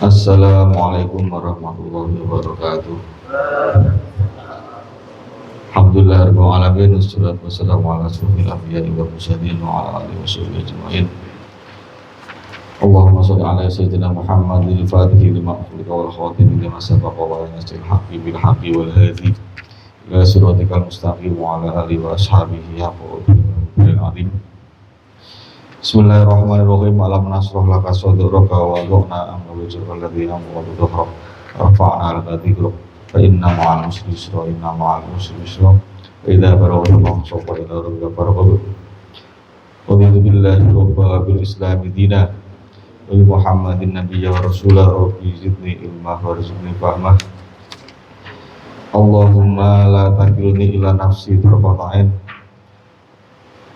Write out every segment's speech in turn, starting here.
Assalamualaikum warahmatullahi wabarakatuh. Alhamdulillah rabbil alamin wassalatu wassalamu ala asyrofil anbiya'i wal mursalin wa ala alihi washabihi ajma'in. Allahumma shalli ala sayyidina Muhammadil fatihi lima ughliqa wal khatimi lima sabaqa wa nasril haqqi bil haqqi wal hadi ila siratikal mustaqim wa ala alihi wa ashabihi haqqa azim. Bismillahirrahmanirrahim. Alam nasrah laka sadraka wa wada'na anka wizraka alladhi anqadha dhahrak rafa'na laka dhikrak fa inna ma'al usri yusra inna ma'al usri yusra wa idza faragta fansab ila rabbika farghab. Raditu billahi rabba bil islami dina wa bi Muhammadin nabiyya wa rasulah rabbi zidni ilma warzuqni fahmah. Allahumma la takilni ila nafsi tarfata ain.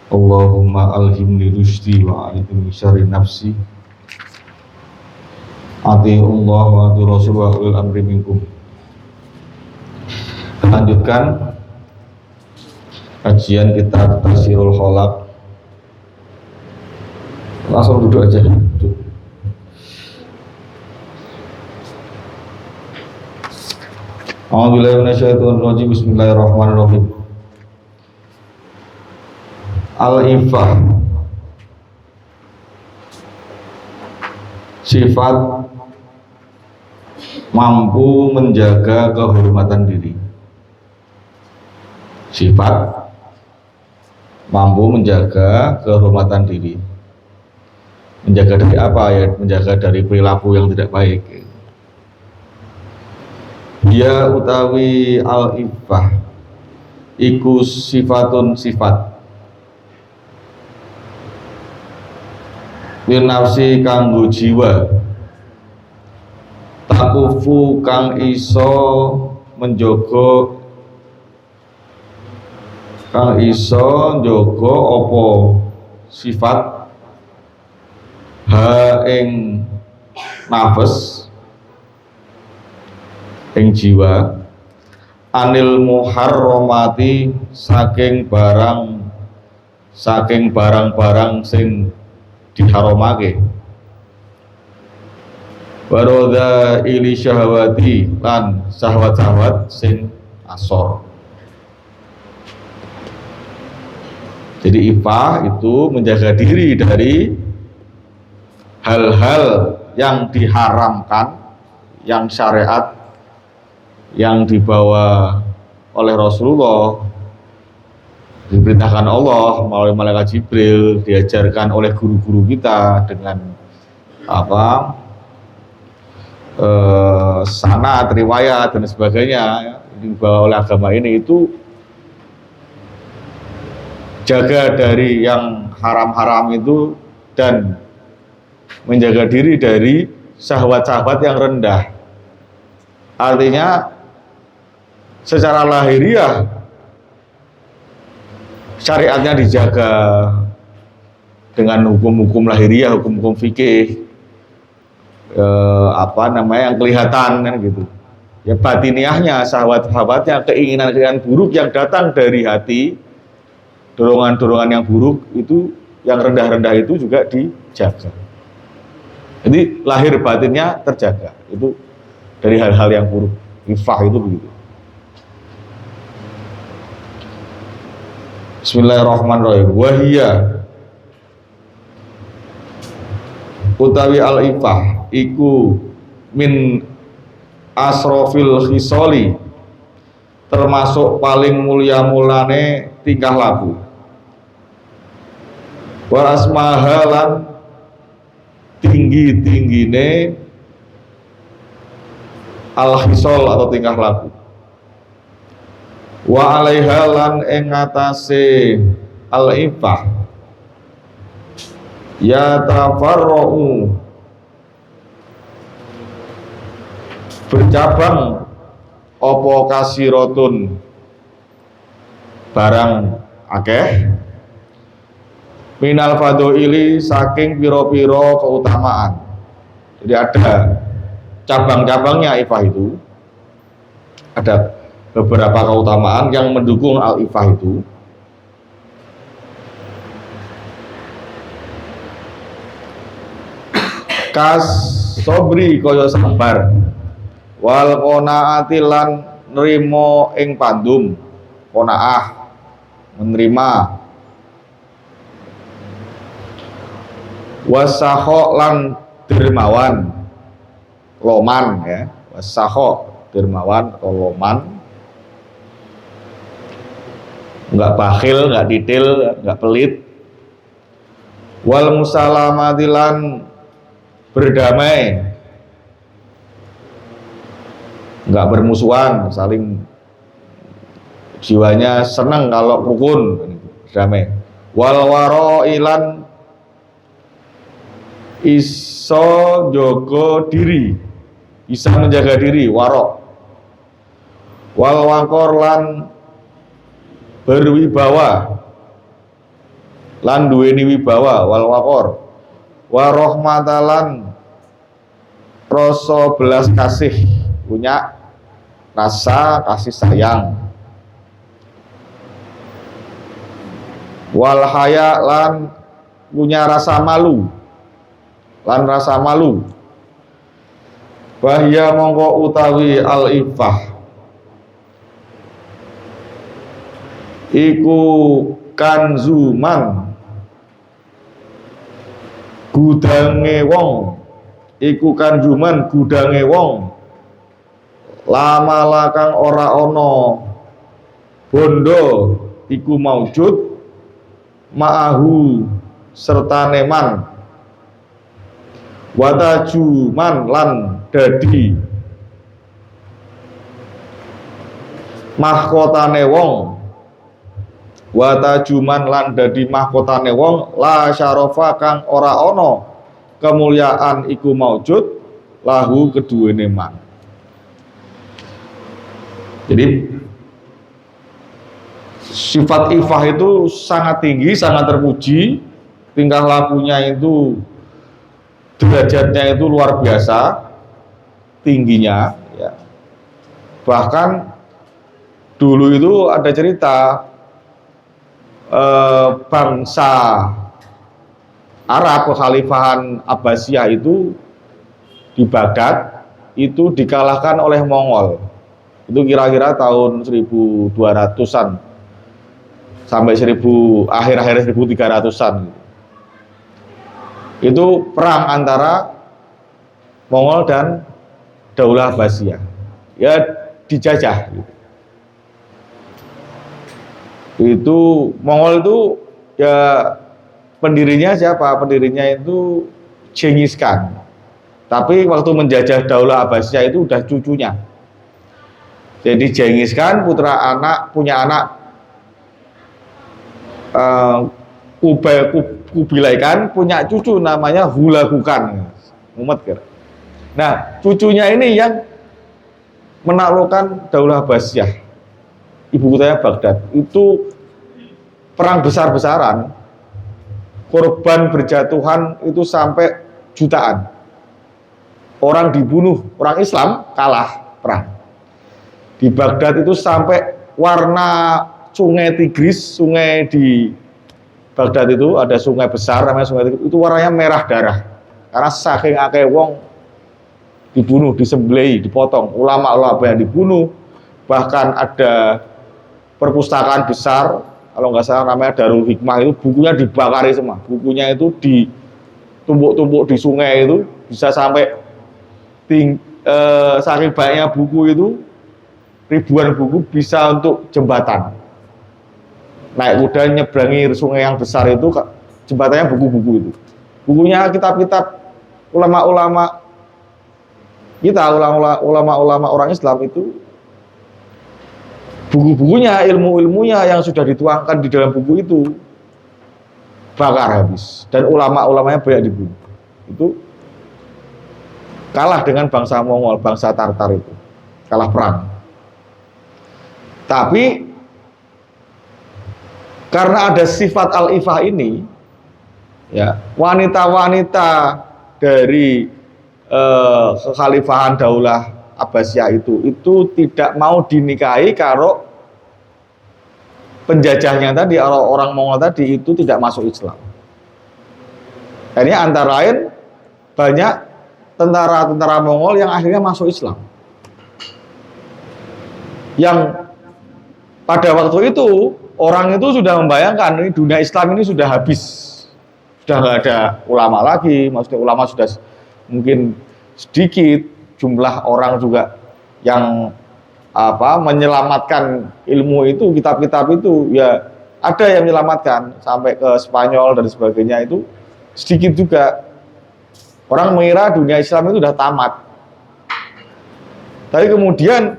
Allahumma alhimni rusydi wa a'idni syarri nafsi. Ati'ullah wa ati rasul wa ulil amri minkum. Lanjutkan kajian kitab Tafsirul Khalaq. Langsung duduk aja. Duduk. A'udzubillahi minasyaitonir rajim. Bismillahirrahmanirrahim. Al-Iffah, sifat mampu menjaga kehormatan diri. Sifat mampu menjaga kehormatan diri. Menjaga dari apa ya? Menjaga dari perilaku yang tidak baik. Dia utawi al-iffah iku sifatun sifat linafsi kanggo jiwa takufu kang iso menjogo kang iso njogo apa sifat ha ing nafas ing jiwa anil muharramati saking barang-barang sing diharamake waroda ili syahwati lan syahwat-syahwat sing asor. Jadi iffah itu menjaga diri dari hal-hal yang diharamkan, yang syariat yang dibawa oleh Rasulullah, diperintahkan Allah melalui malaikat Jibril, diajarkan oleh guru-guru kita dengan sanad, riwayat dan sebagainya dibawa oleh agama ini. Itu jaga dari yang haram-haram itu dan menjaga diri dari syahwat-syahwat yang rendah. Artinya secara lahiriah syariatnya dijaga dengan hukum-hukum lahiriah, hukum-hukum fikih, yang kelihatan kan gitu. Ya batiniahnya, sahabat-sahabatnya, keinginan-keinginan buruk yang datang dari hati, dorongan-dorongan yang buruk itu, yang rendah-rendah itu juga dijaga. Jadi lahir batinnya terjaga. Itu dari hal-hal yang buruk. Iffah itu begitu. Bismillahirrahmanirrahim. Wahia utawi al-iffah iku min asrofil khisoli, termasuk paling mulia-mulane tingkah laku. Wa asmahalan tinggi-tinggine al-khisol atau tingkah laku. Wa alaiha lan ing atase al-iffah ya tafarra'u bercabang apa kasirotun barang akeh minal fadhoili saking piro-piro keutamaan. Jadi ada cabang-cabangnya iffah itu, ada beberapa keutamaan yang mendukung al-iffah itu. Kas sobri kaya sabar, wal qanaati lan nrimo ing pandum, qanaah menerima, wasakho lan dermawan, loman ya, wasakho dermawan atau loman, nggak bakhil, nggak detail, nggak pelit, wal musalamatilan berdamai, nggak bermusuhan, saling jiwanya senang kalau rukun, damai. Wal waroilan iso jogo diri, bisa menjaga diri, warok. Wal wakor lan berwibawa, lan duweni wibawa, wal wakor. Warohmatalan rasa belas kasih, punya rasa kasih sayang. Wal haya lan punya rasa malu, lan rasa malu. Bahya mongko utawi al ifah iku kanzuman, gudange wong, iku kanzuman gudange wong, lama lakang ora ono bondo iku maujud, ma'ahu serta neman, watajuman lan dadi mahkotane wong, watajuman lan dadi mahkotane wong, la syarafa kang ora ono kemuliaan iku maujud, lahu keduwene man. Jadi sifat ifah itu sangat tinggi, sangat terpuji, tingkah lakunya itu derajatnya itu luar biasa tingginya ya. Bahkan dulu itu ada cerita bangsa Arab, kekhalifahan Abbasiyah itu di Baghdad itu dikalahkan oleh Mongol. Itu kira-kira tahun 1200-an sampai akhir-akhir 1300-an. Itu perang antara Mongol dan Daulah Abbasiyah. Ya dijajah gitu. Itu Mongol itu ya pendirinya siapa? Pendirinya itu Genghis Khan. Tapi waktu menjajah Daulah Abbasiyah itu udah cucunya. Jadi Genghis Khan punya anak Kubilai Khan, punya cucu namanya Hulagu Khan. Mumet kira. Nah, cucunya ini yang menaklukkan Daulah Abbasiyah. Ibu kotanya Baghdad. Itu perang besar-besaran. Korban berjatuhan itu sampai jutaan. Orang dibunuh, orang Islam kalah perang. Di Baghdad itu sampai warna sungai Tigris, sungai di Baghdad itu ada sungai besar namanya sungai Tigris, itu warnanya merah darah. Karena saking akeh wong dibunuh, disembelih, dipotong, ulama-ulama yang dibunuh, bahkan ada perpustakaan besar, kalau nggak salah namanya Darul Hikmah, itu bukunya dibakari semua, bukunya itu ditumpuk-tumpuk di sungai itu, bisa sampai saking banyaknya buku itu, ribuan buku bisa untuk jembatan. Naik kuda nyebrangi sungai yang besar itu, jembatannya buku-buku itu. Bukunya kitab-kitab ulama-ulama kita, ulama-ulama orang Islam itu, buku-bukunya, ilmu-ilmunya yang sudah dituangkan di dalam buku itu bakar habis, dan ulama-ulamanya banyak dibunuh. Itu kalah dengan bangsa Mongol, bangsa Tartar itu, kalah perang. Tapi karena ada sifat al-ifah ini, ya, wanita-wanita dari kekhalifahan Daulah Abbasiyah itu tidak mau dinikahi kalau penjajahnya tadi, orang Mongol tadi itu tidak masuk Islam. Akhirnya antara lain banyak tentara-tentara Mongol yang akhirnya masuk Islam. Yang pada waktu itu orang itu sudah membayangkan ini dunia Islam ini sudah habis, sudah nggak ada ulama lagi, maksudnya ulama sudah mungkin sedikit, jumlah orang juga yang menyelamatkan ilmu itu, kitab-kitab itu ya ada yang menyelamatkan sampai ke Spanyol dan sebagainya, itu sedikit juga. Orang mengira dunia Islam itu sudah tamat. Tapi kemudian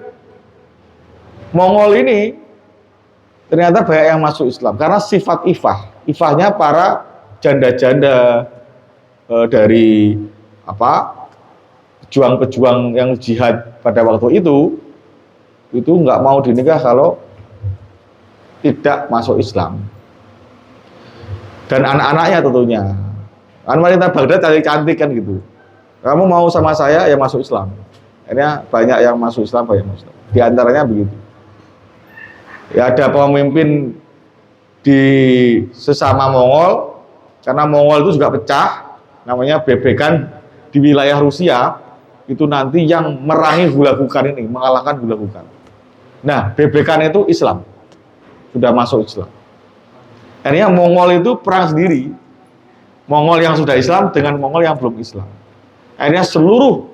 Mongol ini ternyata banyak yang masuk Islam karena sifat ifahnya para janda-janda dari pejuang-pejuang yang jihad pada waktu itu nggak mau dinikah kalau tidak masuk Islam. Dan anak-anaknya tentunya. Kan wanita Baghdad cantik kan gitu. Kamu mau sama saya ya masuk Islam. Akhirnya banyak yang masuk Islam, banyak yang masuk Islam. Di antaranya begitu. Ya ada pemimpin di sesama Mongol, karena Mongol itu juga pecah, namanya Bebekan di wilayah Rusia, itu nanti yang merangi Hulagukan ini, mengalahkan Hulagukan. Nah, Bebekan itu Islam, sudah masuk Islam. Akhirnya Mongol itu perang sendiri, Mongol yang sudah Islam dengan Mongol yang belum Islam. Akhirnya seluruh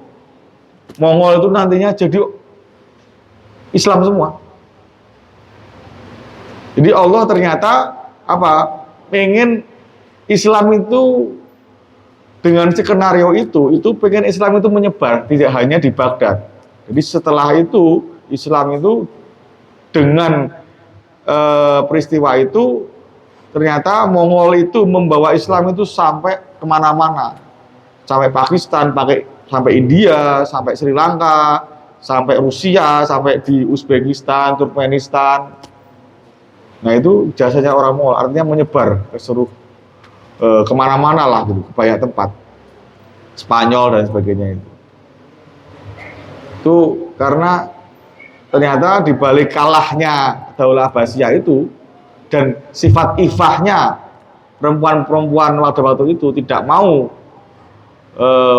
Mongol itu nantinya jadi Islam semua. Jadi Allah ternyata pengen Islam itu dengan skenario itu pengen Islam itu menyebar, tidak hanya di Baghdad. Jadi setelah itu Islam itu dengan peristiwa itu ternyata Mongol itu membawa Islam itu sampai kemana-mana, sampai Pakistan, sampai India, sampai Sri Lanka, sampai Rusia, sampai di Uzbekistan, Turkmenistan. Nah itu jasanya orang Mongol, artinya menyebar ke seluruh kemana-mana lah gitu, ke banyak tempat, Spanyol dan sebagainya itu. Itu karena ternyata di balik kalahnya Daulah Abbasiyah itu dan sifat ifahnya perempuan-perempuan pada waktu itu tidak mau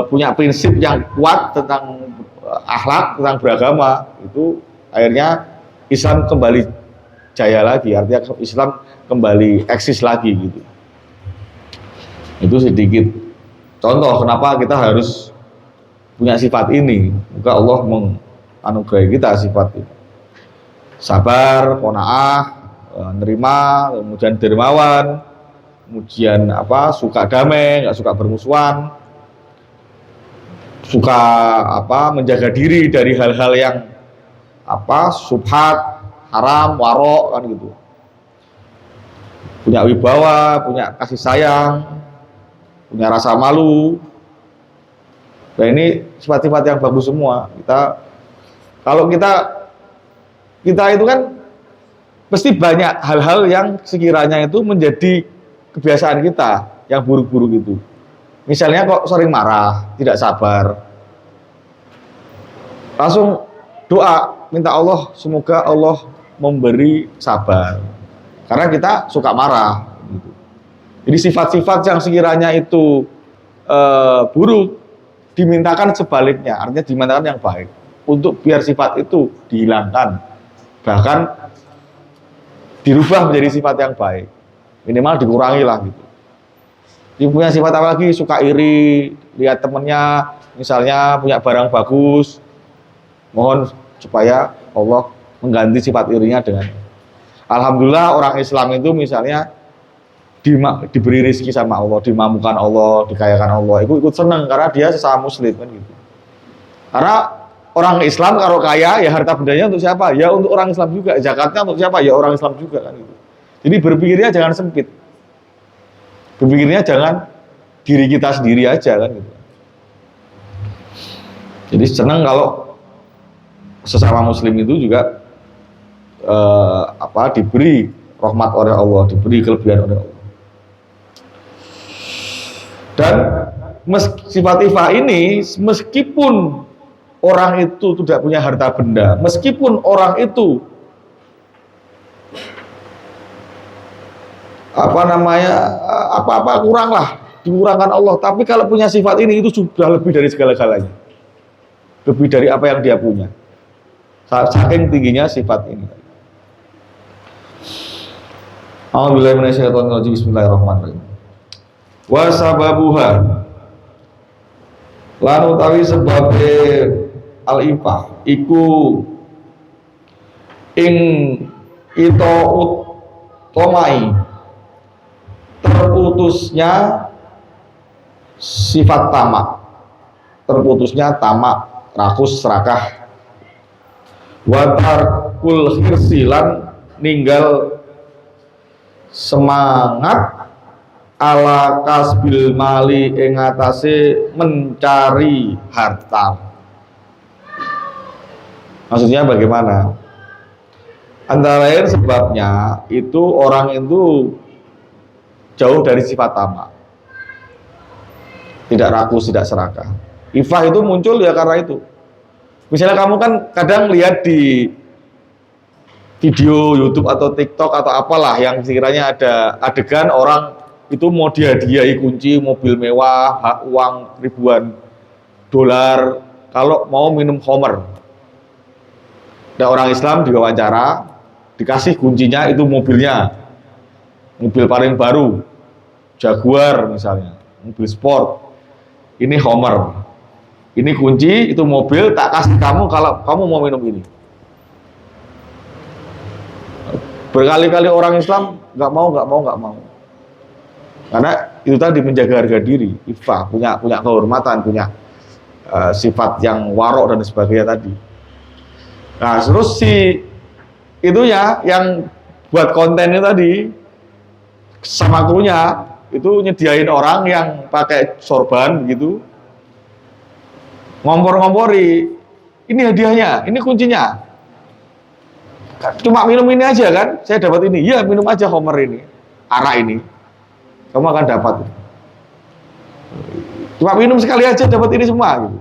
punya prinsip yang kuat tentang akhlak, tentang beragama, itu akhirnya Islam kembali jaya lagi, artinya Islam kembali eksis lagi gitu. Itu sedikit contoh kenapa kita harus punya sifat ini. Semoga Allah menganugerahi kita sifat ini. Sabar, qanaah, nerima, kemudian dermawan, kemudian suka damai, nggak suka bermusuhan, suka menjaga diri dari hal-hal yang subhat, haram, warok kan gitu. Punya wibawa, punya kasih sayang, punya rasa malu. Nah ini sifat-sifat yang bagus semua. Kalau kita itu kan pasti banyak hal-hal yang sekiranya itu menjadi kebiasaan kita yang buruk-buruk itu. Misalnya kok sering marah, tidak sabar, langsung doa minta Allah semoga Allah memberi sabar, karena kita suka marah gitu. Jadi sifat-sifat yang sekiranya itu buruk dimintakan sebaliknya, artinya dimintakan yang baik untuk biar sifat itu dihilangkan, bahkan dirubah menjadi sifat yang baik, minimal dikurangi lah gitu. Dia punya sifat apa lagi? Suka iri, lihat temennya misalnya punya barang bagus, mohon supaya Allah mengganti sifat irinya dengan. Alhamdulillah orang Islam itu misalnya diberi rezeki sama Allah, dimampukan Allah, dikayakan Allah, ikut senang karena dia sesama Muslim kan gitu. Karena orang Islam kalau kaya ya harta bendanya untuk siapa? Ya untuk orang Islam juga. Zakatnya untuk siapa? Ya orang Islam juga kan gitu. Jadi berpikirnya jangan sempit. Berpikirnya jangan diri kita sendiri aja kan gitu. Jadi senang kalau sesama Muslim itu juga diberi rahmat oleh Allah, diberi kelebihan oleh Allah. Dan sifat ifah ini meskipun orang itu tidak punya harta benda, meskipun orang itu apa-apa kurang lah dikurangkan Allah. Tapi kalau punya sifat ini itu sudah lebih dari segala-galanya. Lebih dari apa yang dia punya. Saking tingginya sifat ini. A'udzubillahi minasyaitonirrajim. Bismillahirrahmanirrahim. Wa sababuha lan utawi sebabe al-ifah iku ing itaut tomai terputusnya sifat tamak, terputusnya tamak, rakus, serakah, watarkul khirsilan ninggal semangat ala kasbil mali ing atase mencari harta. Maksudnya bagaimana? Antara lain sebabnya itu orang itu jauh dari sifat tamak, tidak rakus, tidak serakah. Ifah itu muncul ya karena itu. Misalnya kamu kan kadang lihat di video YouTube atau TikTok atau apalah yang sekiranya ada adegan orang itu mau dihadiahi kunci mobil mewah, uang ribuan dolar kalau mau minum khamr. Ada orang Islam diwawancara, dikasih kuncinya itu mobilnya, mobil paling baru, Jaguar misalnya, mobil sport. Ini khamr, ini kunci, itu mobil, tak kasih kamu kalau kamu mau minum ini. Berkali-kali orang Islam nggak mau. Karena itu tadi menjaga harga diri, ifah, punya kehormatan, punya sifat yang warok dan sebagainya tadi. Nah, terus si itunya yang buat kontennya tadi sama krunya itu nyediain orang yang pakai sorban gitu, ngompor-ngompori, ini hadiahnya, ini kuncinya, cuma minum ini aja kan, saya dapat ini, ya minum aja khamr ini, arak ini, kamu akan dapat, cuma minum sekali aja dapat ini semua gitu.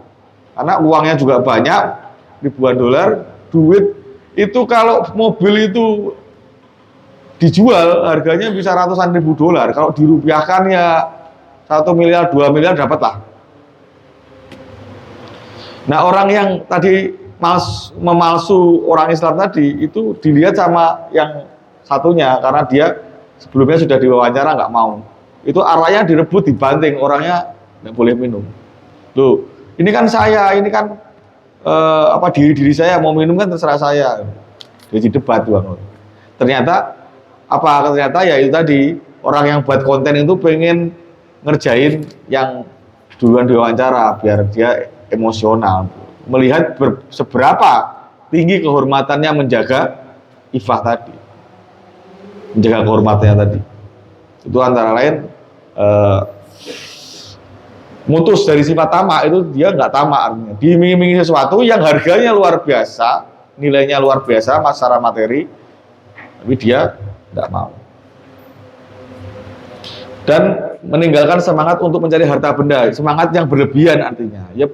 Karena uangnya juga banyak, ribuan dolar, duit itu kalau mobil itu dijual harganya bisa ratusan ribu dolar, kalau dirupiahkan ya 1 miliar 2 miliar dapat lah. Nah, orang yang tadi memalsu orang Islam tadi itu dilihat sama yang satunya karena dia sebelumnya sudah diwawancara nggak mau, itu arahnya direbut, dibanting, orangnya nggak boleh minum. Loh, ini kan saya, ini kan diri saya mau minum kan terserah saya. Jadi debat Bang. Ternyata ya itu tadi orang yang buat konten itu pengen ngerjain yang duluan diwawancara biar dia emosional, melihat seberapa tinggi kehormatannya menjaga ifah tadi, menjaga kehormatannya tadi. Itu antara lain mutus dari sifat tamak, itu dia nggak tamak, artinya diiming-imingi sesuatu yang harganya luar biasa, nilainya luar biasa secara materi, tapi dia nggak mau. Dan meninggalkan semangat untuk mencari harta benda, semangat yang berlebihan artinya. Yep.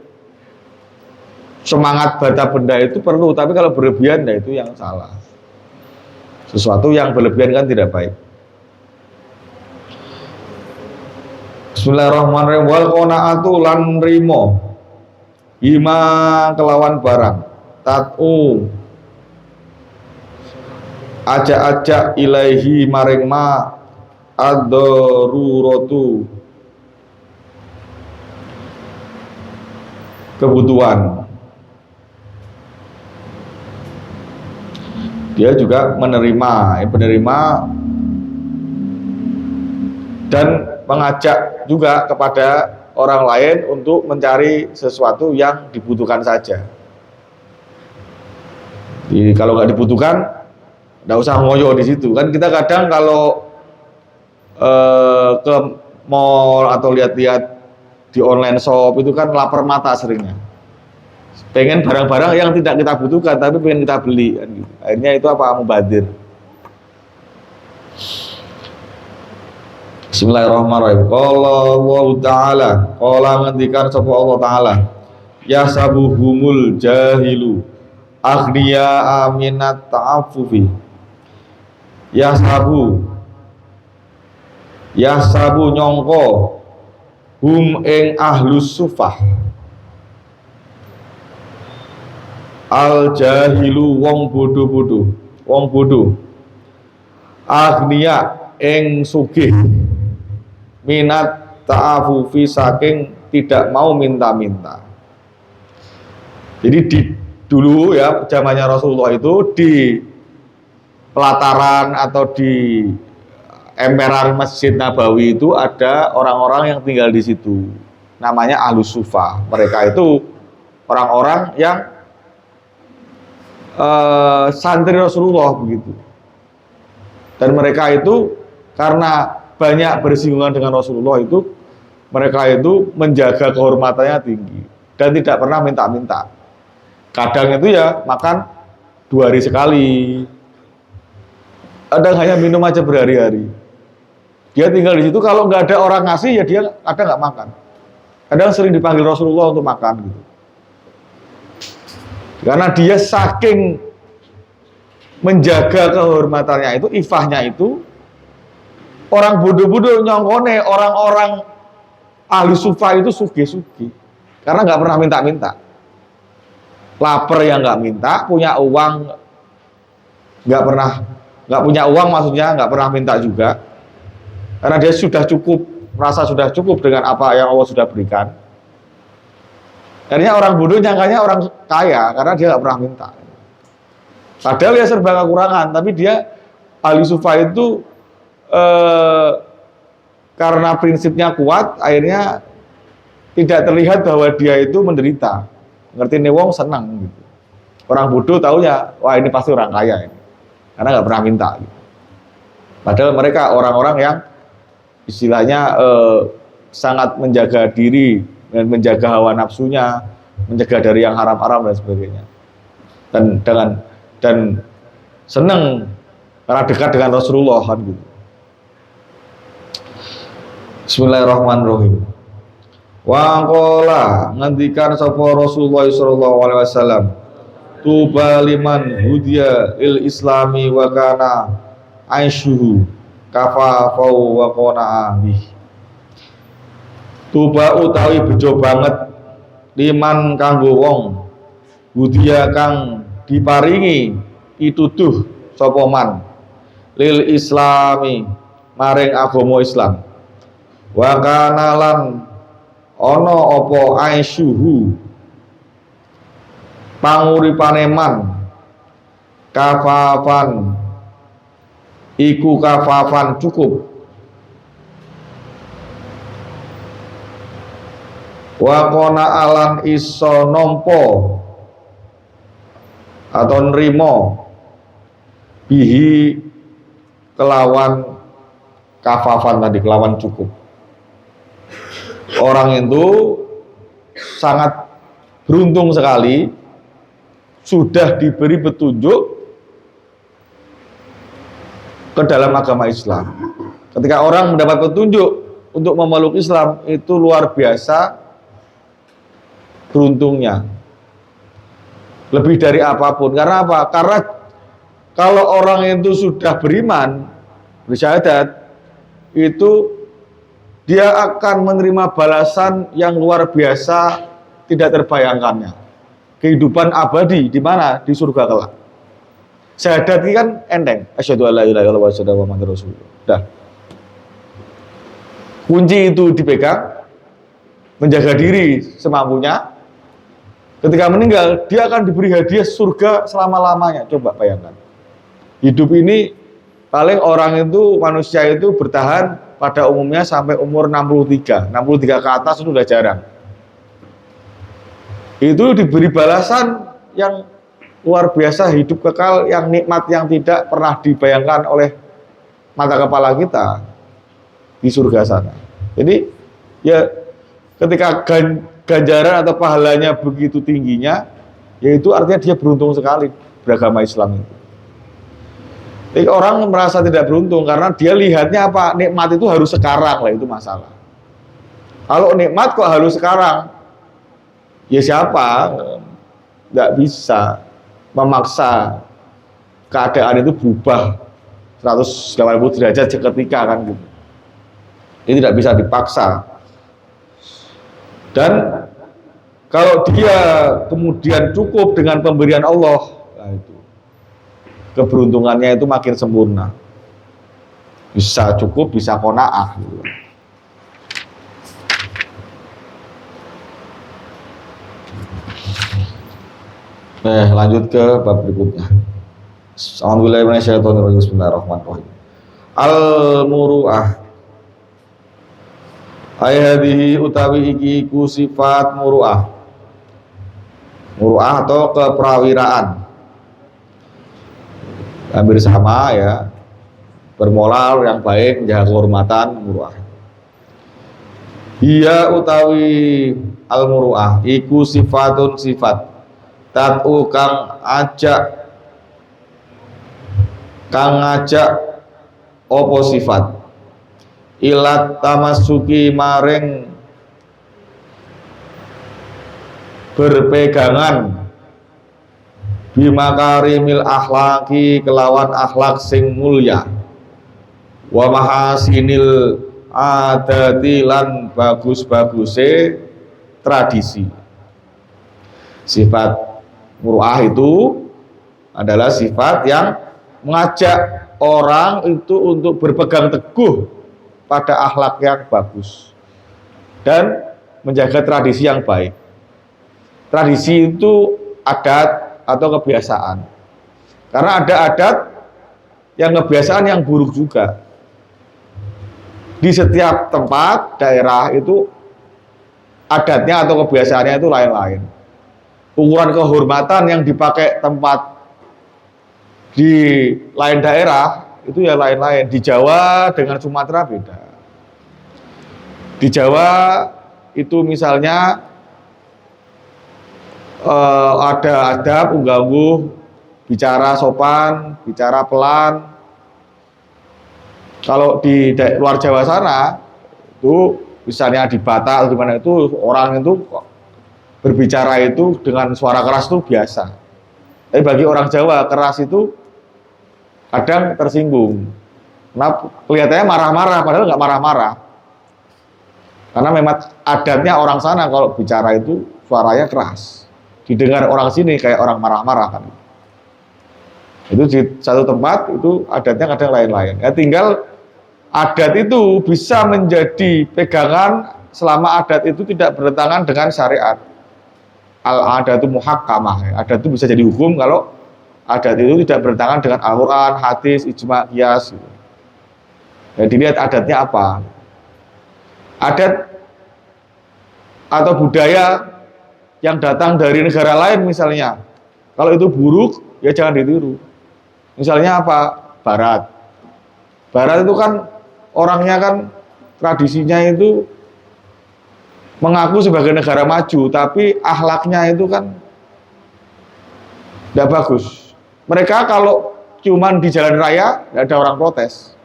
Semangat harta benda itu perlu, tapi kalau berlebihan ya itu yang salah. Sesuatu yang berlebihan kan tidak baik. Bismillahirrahmanirrahim. Wal qanaatu lan rimo bima kelawan barang tatu ajak-ajak ilaihi maring ma ad-daruratu kebutuhan. Dia juga menerima dan mengajak juga kepada orang lain untuk mencari sesuatu yang dibutuhkan saja. Jadi kalau nggak dibutuhkan, nggak usah ngoyo di situ. Kan kita kadang kalau ke mall atau lihat-lihat di online shop itu kan lapar mata seringnya. Pengen barang-barang yang tidak kita butuhkan tapi pengen kita beli kan gitu. Akhirnya itu mubazir. Bismillahirrahmanirrahim. Qala Allah Ta'ala, qala ngendikan sapa Allah Ta'ala, yasabuhumul jahilu aghniya aminat ta'affufi. Yasabu nyongko hum ing ahlus sufah al jahilu wong bodoh agniya ing sugih minat ta'afufi saking tidak mau minta-minta. Jadi dulu ya zamannya Rasulullah itu di pelataran atau di emperan Masjid Nabawi itu ada orang-orang yang tinggal di situ. Namanya Ahlus Sufah. Mereka itu orang-orang yang santri Rasulullah begitu. Dan mereka itu karena banyak bersinggungan dengan Rasulullah itu, mereka itu menjaga kehormatannya tinggi dan tidak pernah minta-minta. Kadang itu ya makan 2 hari sekali, kadang hanya minum aja berhari-hari. Dia tinggal di situ, kalau nggak ada orang ngasih ya dia kadang nggak makan. Kadang sering dipanggil Rasulullah untuk makan gitu. Karena dia saking menjaga kehormatannya itu, ifahnya itu, orang bodoh-bodoh nyongkone orang-orang ahli sufah itu sugih-sugih. Karena nggak pernah minta-minta. Lapar yang nggak minta, punya uang nggak punya uang maksudnya nggak pernah minta juga. Karena dia sudah cukup, merasa sudah cukup dengan apa yang Allah sudah berikan. Akhirnya orang bodoh nyangkanya orang kaya karena dia nggak pernah minta. Padahal dia serba kekurangan, tapi dia ahli sufah itu karena prinsipnya kuat, akhirnya tidak terlihat bahwa dia itu menderita. Ngerti nih wong senang gitu. Orang bodoh taunya, wah ini pasti orang kaya ini, karena nggak pernah minta. Gitu. Padahal mereka orang-orang yang istilahnya sangat menjaga diri dan menjaga hawa nafsunya, menjaga dari yang haram-haram dan sebagainya. Dan senang karena dekat dengan Rasulullah kan gitu. Bismillahirrahmanirrahim. Wa qala ngendikan sapa Rasulullah sallallahu alaihi wasallam, tuba liman hudiya il islami wa kana aishuhu kafafau wa qana'a bih. Tuba utawi bejo banget liman kanggo wong hudiya kang diparingi pituduh sapa man lil islami maring agama Islam. Wa kana lan ana apa aisyuhu panguripane man kafafan iku kafafan cukup wa qana alan iso nampa atau nrimo bihi kelawan kafafan tadi, kelawan cukup. Orang itu sangat beruntung sekali sudah diberi petunjuk ke dalam agama Islam. Ketika orang mendapat petunjuk untuk memeluk Islam, itu luar biasa beruntungnya. Lebih dari apapun. Karena apa? Karena kalau orang itu sudah beriman, bersyahadat, itu dia akan menerima balasan yang luar biasa, tidak terbayangkannya. Kehidupan abadi di mana? Di surga kelak. Syahadat ini kan enteng. Asyhadu alla ilaha illallah wa asyhadu anna muhammadar rasulullah. Dah. Kunci itu dipegang, menjaga diri semampunya. Ketika meninggal, dia akan diberi hadiah surga selama-lamanya. Coba bayangkan. Hidup ini paling orang itu, manusia itu bertahan pada umumnya sampai umur 63. 63 ke atas itu sudah jarang. Itu diberi balasan yang luar biasa, hidup kekal, yang nikmat yang tidak pernah dibayangkan oleh mata kepala kita di surga sana. Jadi ya ketika ganjaran atau pahalanya begitu tingginya, yaitu artinya dia beruntung sekali beragama Islam itu. Jadi orang merasa tidak beruntung karena dia lihatnya apa? Nikmat itu harus sekarang lah, itu masalah. Kalau nikmat kok harus sekarang? Ya siapa? Nggak bisa memaksa keadaan itu berubah 180 derajat seketika kan gitu. Ini tidak bisa dipaksa. Dan kalau dia kemudian cukup dengan pemberian Allah, nah itu keberuntungannya itu makin sempurna. Bisa cukup, bisa qanaah gitu. Lanjut ke bab berikutnya. Bismillahirrahmanirrahim. Al-muru'ah. Ayadihi utawi iki iku sifat muru'ah. Muru'ah atau keprawiraan. Hampir sama ya. Bermoral yang baik, menjaga kehormatan, muru'ah. Iya utawi al-muru'ah iku sifatun sifat. Tat'u kang ngajak opo sifat ilat tamasuki maring berpegangan bimakarimil akhlaki kelawan akhlak sing mulya wa mahasinil adati lan bagus-baguse tradisi. Sifat muru'ah itu adalah sifat yang mengajak orang itu untuk berpegang teguh pada akhlak yang bagus dan menjaga tradisi yang baik. Tradisi itu adat atau kebiasaan. Karena ada adat yang kebiasaan yang buruk juga. Di setiap tempat, daerah itu adatnya atau kebiasaannya itu lain-lain. Ukuran kehormatan yang dipakai tempat di lain daerah itu ya lain-lain. Di Jawa dengan Sumatera beda. Di Jawa itu misalnya ada adab, ungguh, bicara sopan, bicara pelan. Kalau di luar Jawa sana itu misalnya di Batak atau di mana itu orang itu berbicara itu dengan suara keras itu biasa. Tapi bagi orang Jawa keras itu kadang tersinggung. Nah, kelihatannya marah-marah padahal nggak marah-marah. Karena memang adatnya orang sana kalau bicara itu suaranya keras. Didengar orang sini kayak orang marah-marah kan. Itu di satu tempat itu adatnya kadang lain-lain. Ya tinggal adat itu bisa menjadi pegangan selama adat itu tidak bertentangan dengan syariat. Al-adatu muhakkamah. Adat itu bisa jadi hukum kalau adat itu tidak bertentangan dengan Al-Quran, hadis, ijma, qiyas. Jadi lihat adatnya apa. Adat atau budaya yang datang dari negara lain misalnya, kalau itu buruk ya jangan ditiru. Misalnya apa? Barat. Barat itu kan orangnya kan tradisinya itu mengaku sebagai negara maju, tapi akhlaknya itu kan tidak bagus. Mereka kalau cuman di jalan raya tidak ada orang protes,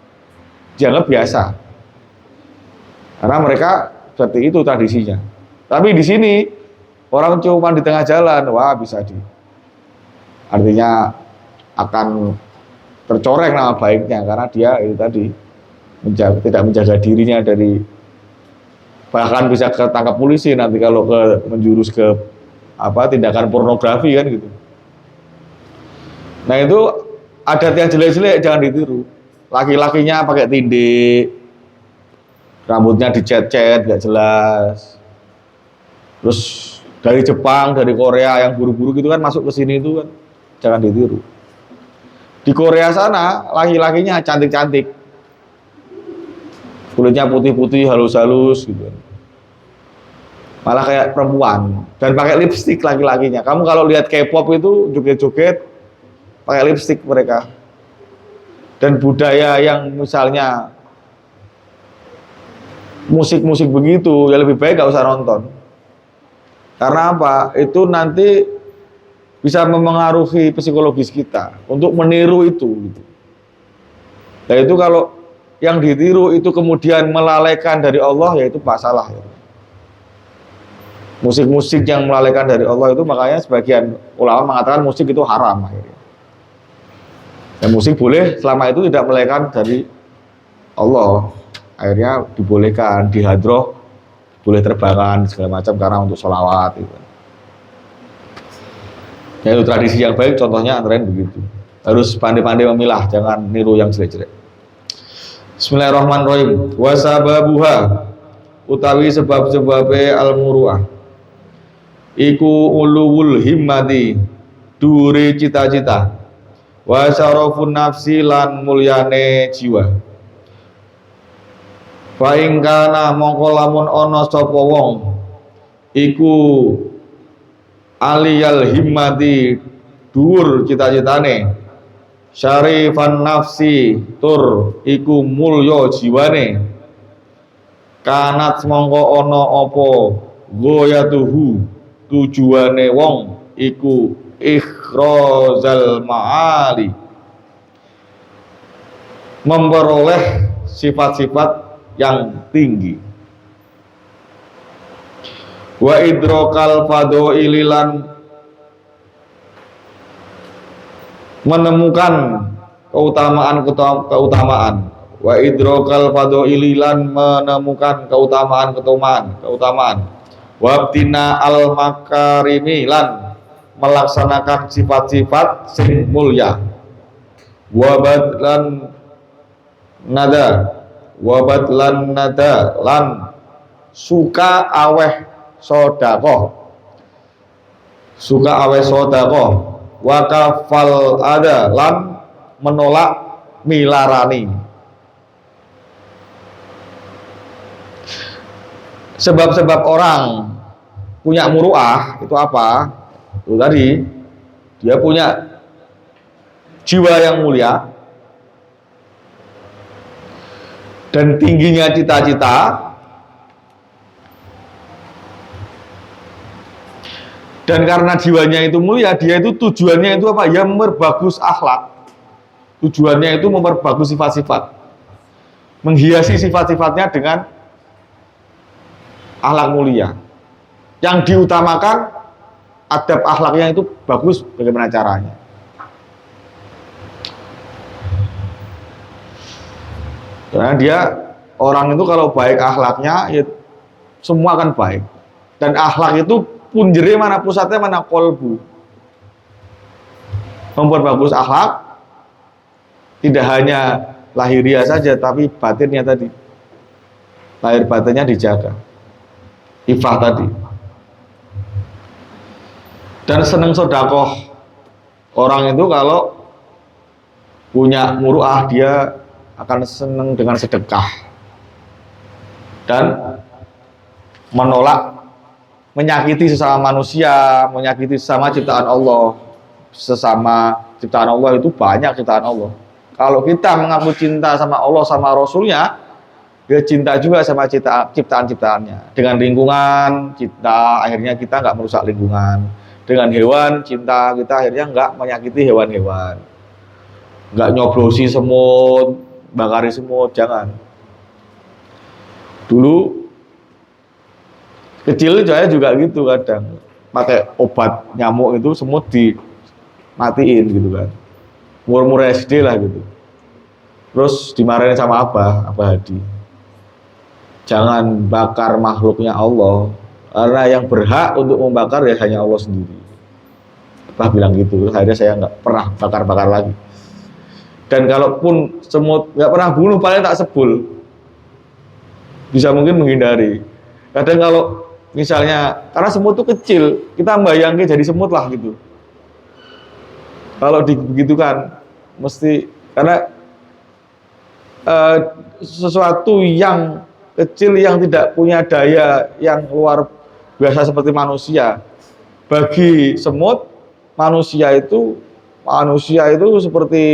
dianggap biasa. Karena mereka seperti itu tradisinya. Tapi di sini orang cuma di tengah jalan, wah bisa artinya akan tercoreng nama baiknya karena dia itu tadi tidak menjaga dirinya dari, bahkan bisa ketangkap polisi nanti kalau menjurus ke tindakan pornografi kan gitu. Nah itu adat yang jelek-jelek jangan ditiru. Laki-lakinya pakai tindik, rambutnya dicet-cet nggak jelas. Terus dari Jepang, dari Korea yang buru-buru gitu kan masuk ke sini itu kan jangan ditiru. Di Korea sana laki-lakinya cantik-cantik, kulitnya putih-putih, halus-halus gitu. Malah kayak perempuan dan pakai lipstik laki-lakinya. Kamu kalau lihat K-pop itu joget-joget pakai lipstik mereka. Dan budaya yang misalnya musik-musik begitu ya lebih baik gak usah nonton. Karena apa? Itu nanti bisa memengaruhi psikologis kita untuk meniru itu gitu. Dan itu kalau yang ditiru itu kemudian melalaikan dari Allah, yaitu masalah ya. Musik-musik yang melalaikan dari Allah itu makanya sebagian ulama mengatakan musik itu haram akhirnya. Dan musik boleh selama itu tidak melalaikan dari Allah. Akhirnya dibolehkan, dihadroh boleh terbangkan segala macam karena untuk sholawat gitu. Ya itu tradisi yang baik, contohnya antara lain begitu. Harus pandai-pandai memilah, jangan niru yang jelek-jelek. Bismillahirrahmanirrahim. Wasababuha utawi sebab-sebabe al-muru'ah iku uluwul himmati duri cita-cita wa syarafun nafsi lan mulyane jiwa. Fa ing kana mongko lamun ana sapa wong iku aliyal himmati dhuwur cita-citane syarifan nafsi tur iku mulya jiwane kanat mongko ana apa goyatuhu tujuane wong iku ikhrozal ma'ali memperoleh sifat-sifat yang tinggi wa idrokal fadha'ili lan menemukan keutamaan wa idrokal fadha'ili lan menemukan keutamaan wabtina al makarimi lan melaksanakan sifat-sifat sing mulia wabat lan nada lan suka aweh sodakoh wakafal ada lan menolak milarani. Sebab-sebab orang punya muru'ah itu apa? Itu tadi dia punya jiwa yang mulia dan tingginya cita-cita, dan karena jiwanya itu mulia, dia itu tujuannya itu apa? Ya memperbagus akhlak. Tujuannya itu memperbagus sifat-sifat, menghiasi sifat-sifatnya dengan akhlak mulia. Yang diutamakan adab akhlaknya itu bagus, bagaimana caranya. Karena dia orang itu kalau baik akhlaknya, ya semua akan baik. Dan akhlak itu punjere mana pusatnya, mana kolbu. Memperbagus akhlak tidak hanya lahiriah saja, tapi batinnya tadi, lahir batinnya dijaga, ifah tadi. Dan seneng sodakoh, orang itu kalau punya muru'ah dia akan senang dengan sedekah dan menolak menyakiti sesama manusia, menyakiti sesama ciptaan Allah. Sesama ciptaan Allah itu banyak ciptaan Allah. Kalau kita mengaku cinta sama Allah sama Rasulnya, dia cinta juga sama ciptaan-ciptaannya. Dengan lingkungan, cinta akhirnya kita nggak merusak lingkungan. Dengan hewan, cinta kita akhirnya nggak menyakiti hewan-hewan, nggak nyoblosi semut, bakari semut, jangan. Dulu kecil saya juga gitu, kadang pakai obat nyamuk itu semut dimatiin gitu kan, umur SD lah gitu. Terus dimarahin sama Abah Hadi, jangan bakar makhluknya Allah, karena yang berhak untuk membakar ya hanya Allah sendiri. Abah bilang gitu, akhirnya saya nggak pernah bakar-bakar lagi. Dan kalaupun semut nggak pernah bunuh, paling tak sebul, bisa mungkin menghindari. Kadang kalau misalnya, karena semut itu kecil, kita bayangin jadi semut lah gitu. Kalau begitukan, mesti karena sesuatu yang kecil yang tidak punya daya yang luar biasa seperti manusia. Bagi semut, manusia itu seperti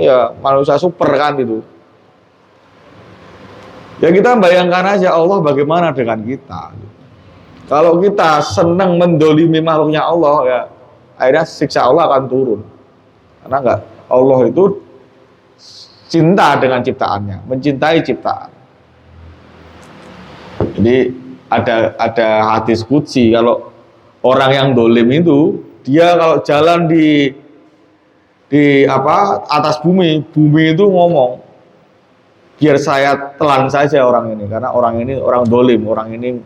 ya manusia super kan gitu. Ya kita bayangkan aja Allah bagaimana dengan kita. Kalau kita senang mendolimi makhluknya Allah, ya akhirnya siksa Allah akan turun. Karena enggak, Allah itu cinta dengan ciptaannya, mencintai ciptaan. Jadi ada hadis qudsi, kalau orang yang dolim itu, dia kalau jalan di atas bumi itu ngomong, biar saya telan saja orang ini, karena orang ini orang dolim, orang ini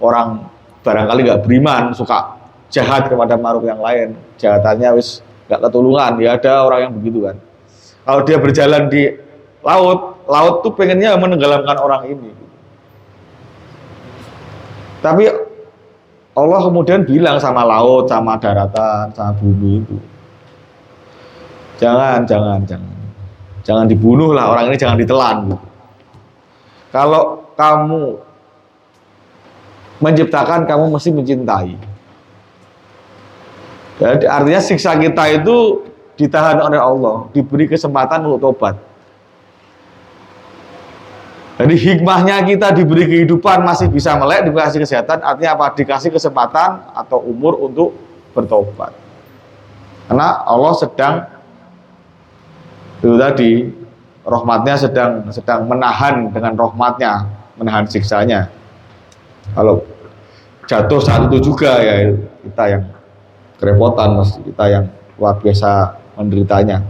orang barangkali nggak beriman, suka jahat kepada makhluk yang lain, jahatannya wis nggak ketulungan. Ya ada orang yang begitu kan. Kalau dia berjalan di laut tuh pengennya menenggelamkan orang ini. Tapi Allah kemudian bilang sama laut, sama daratan, sama bumi itu, jangan dibunuh lah orang ini, jangan ditelan. Kalau kamu menciptakan, kamu mesti mencintai. Jadi artinya siksa kita itu ditahan oleh Allah, diberi kesempatan untuk tobat. Jadi hikmahnya kita diberi kehidupan masih bisa melek, dikasih kesehatan, artinya apa? Dikasih kesempatan atau umur untuk bertobat. Karena Allah sedang itu tadi rahmatnya sedang menahan dengan rahmatnya, menahan siksanya. Kalau jatuh saat itu juga ya kita yang kerepotan, mesti kita yang luar biasa menderitanya.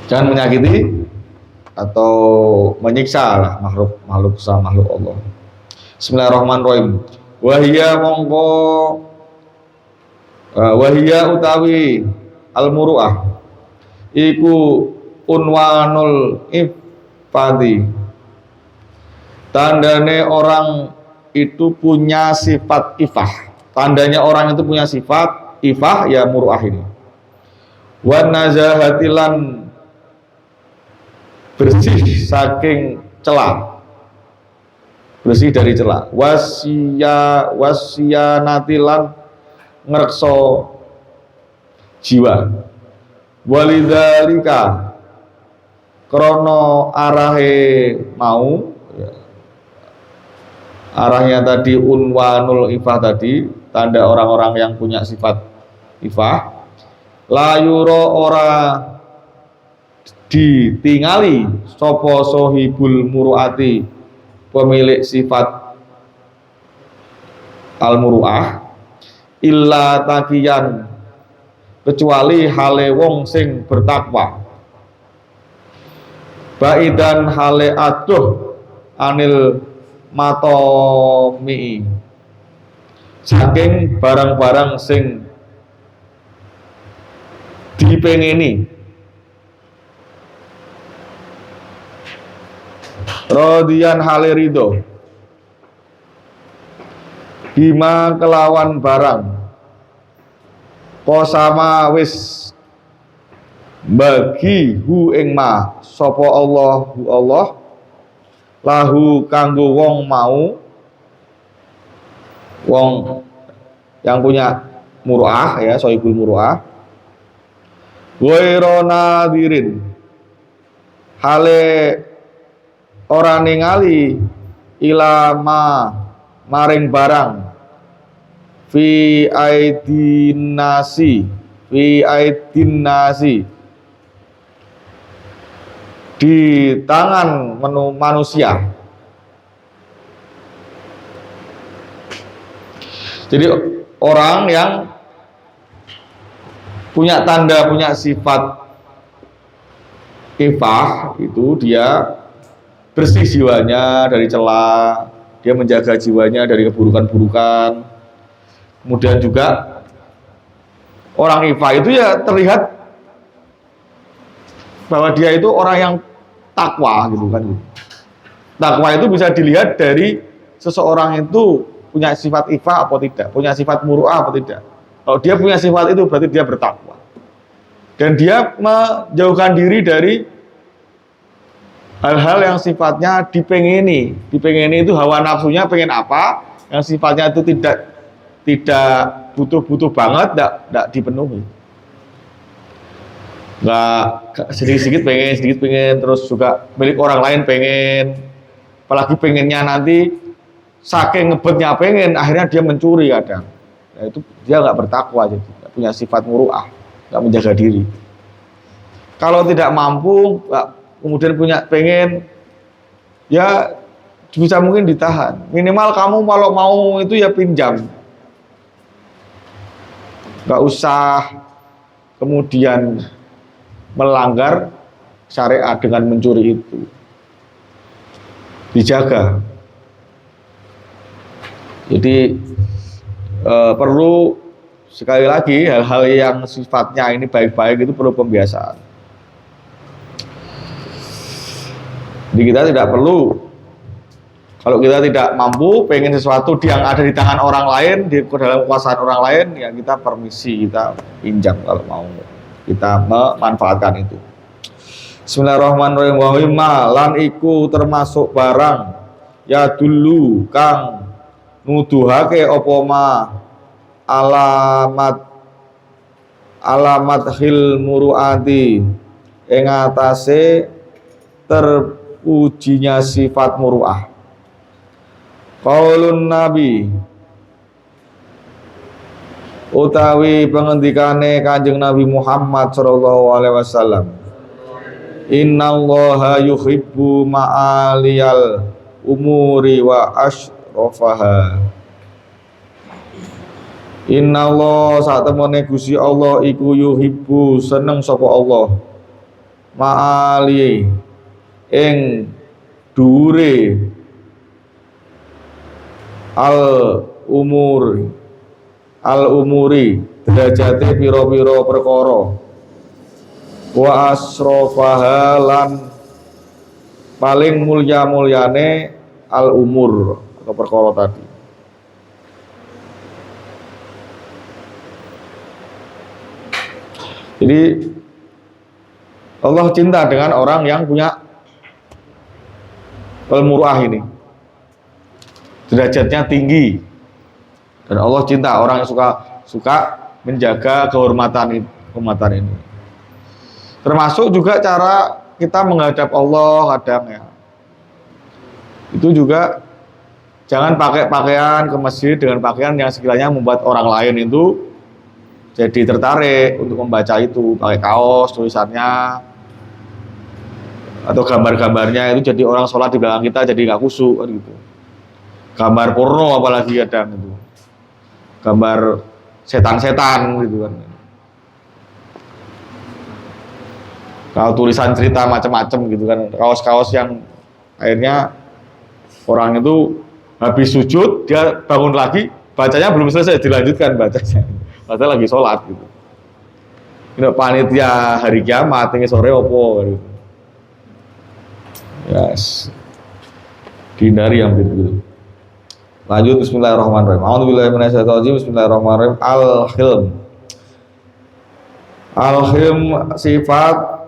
Jangan menyakiti atau menyiksa lah makhluk sama makhluk Allah. Bismillahirrahmanirrahim. Wahia utawi al-muru'ah iku unwanul ifadi, tandane orang itu punya sifat ifah. Tandanya orang itu punya sifat ifah ya muru'ah ini. Wan nazahatilan, bersih saking celah, bersih dari celah. Wasiyanatilan, ngrekso jiwa. Walidzalika, krono arahe mau ya, arahnya tadi unwanul ifah tadi, tanda orang-orang yang punya sifat ifah. Layuro ora ditingali sopo sohibul muruati, pemilik sifat al muruah, illa takiyan, kecuali hale wong sing bertakwa, baidan hale aduh anil matomi, saking barang-barang sing dipengeni. Rodian hale ridho, bima kelawan barang, kosama wis bagi hu ing ma sapa Allah hu Allah, lahu kanggo wong mau, wong yang punya muruah ya, sohibul muruah. Wairona dirin, hale ora ningali, ilama maring barang, fi aidin nasi, di tangan manusia. Jadi orang yang punya tanda, punya sifat ifah itu dia bersih jiwanya dari celah, dia menjaga jiwanya dari keburukan-burukan. Kemudian juga orang ifah itu ya terlihat bahwa dia itu orang yang takwa gitu kan. Takwa itu bisa dilihat dari seseorang itu punya sifat ifah atau tidak, punya sifat muru'ah atau tidak. Kalau dia punya sifat itu berarti dia bertakwa. Dan dia menjauhkan diri dari hal-hal yang sifatnya dipengeni. Dipengeni itu hawa nafsunya pengen apa, yang sifatnya itu tidak butuh-butuh banget, tidak dipenuhi. Nggak sedikit-sedikit pengen, terus juga milik orang lain pengen, apalagi pengennya nanti saking ngebetnya pengen, akhirnya dia mencuri kadang. Nah, itu dia nggak bertakwa, jadi nggak punya sifat muru'ah, nggak menjaga diri. Kalau tidak mampu, kemudian punya pengen, ya bisa mungkin ditahan. Minimal kamu kalau mau itu ya pinjam, nggak usah kemudian melanggar syariat dengan mencuri itu dijaga. Jadi perlu sekali lagi hal-hal yang sifatnya ini baik-baik itu perlu pembiasaan. Jadi kita tidak perlu, kalau kita tidak mampu pengen sesuatu yang ada di tangan orang lain, di dalam kekuasaan orang lain, ya kita permisi, kita pinjam kalau mau kita memanfaatkan itu. Bismillahirrahmanirrahim. Wa mimma lan iku termasuk barang ya dulu kang nuduhake apa ma alamat hil muruati ing atase terpujinya sifat muruah. Qaulun Nabi utawi pengendikane Kanjeng Nabi Muhammad sallallahu alaihi wasallam, innallaha yuhibbu ma'aliyal umuri wa ashrafaha. Innallah sak temene Gusti Allah iku yuhibbu seneng sapa Allah ma'ali ing dhuwure al-umuri derajate pira-pira perkara wa asrofaha lan paling mulya-mulyane al-umur atau perkara tadi. Jadi Allah cinta dengan orang yang punya al-muruah ini, derajatnya tinggi, dan Allah cinta orang yang suka menjaga kehormatan ini. Termasuk juga cara kita menghadap Allah kadang ya. Itu juga jangan pakai pakaian ke masjid dengan pakaian yang sekiranya membuat orang lain itu jadi tertarik untuk membaca itu, pakai kaos tulisannya atau gambar-gambarnya itu jadi orang sholat di belakang kita jadi nggak khusyuk kan gitu. Gambar porno apalagi kadang itu, gambar setan-setan gitu kan. Kalau tulisan cerita macam-macam gitu kan, kaos-kaos yang akhirnya orang itu habis sujud dia bangun lagi, bacanya belum selesai dilanjutkan bacanya, padahal lagi sholat gitu. Ini panitia hari kiamat ini sore opo gitu. Yes, dihindari yang begitu. Lanjut, bismillahirrahmanirrahim. A'udzubillahi minasyaitonir rajim. Bismillahirrahmanirrahim. Al-hilm sifat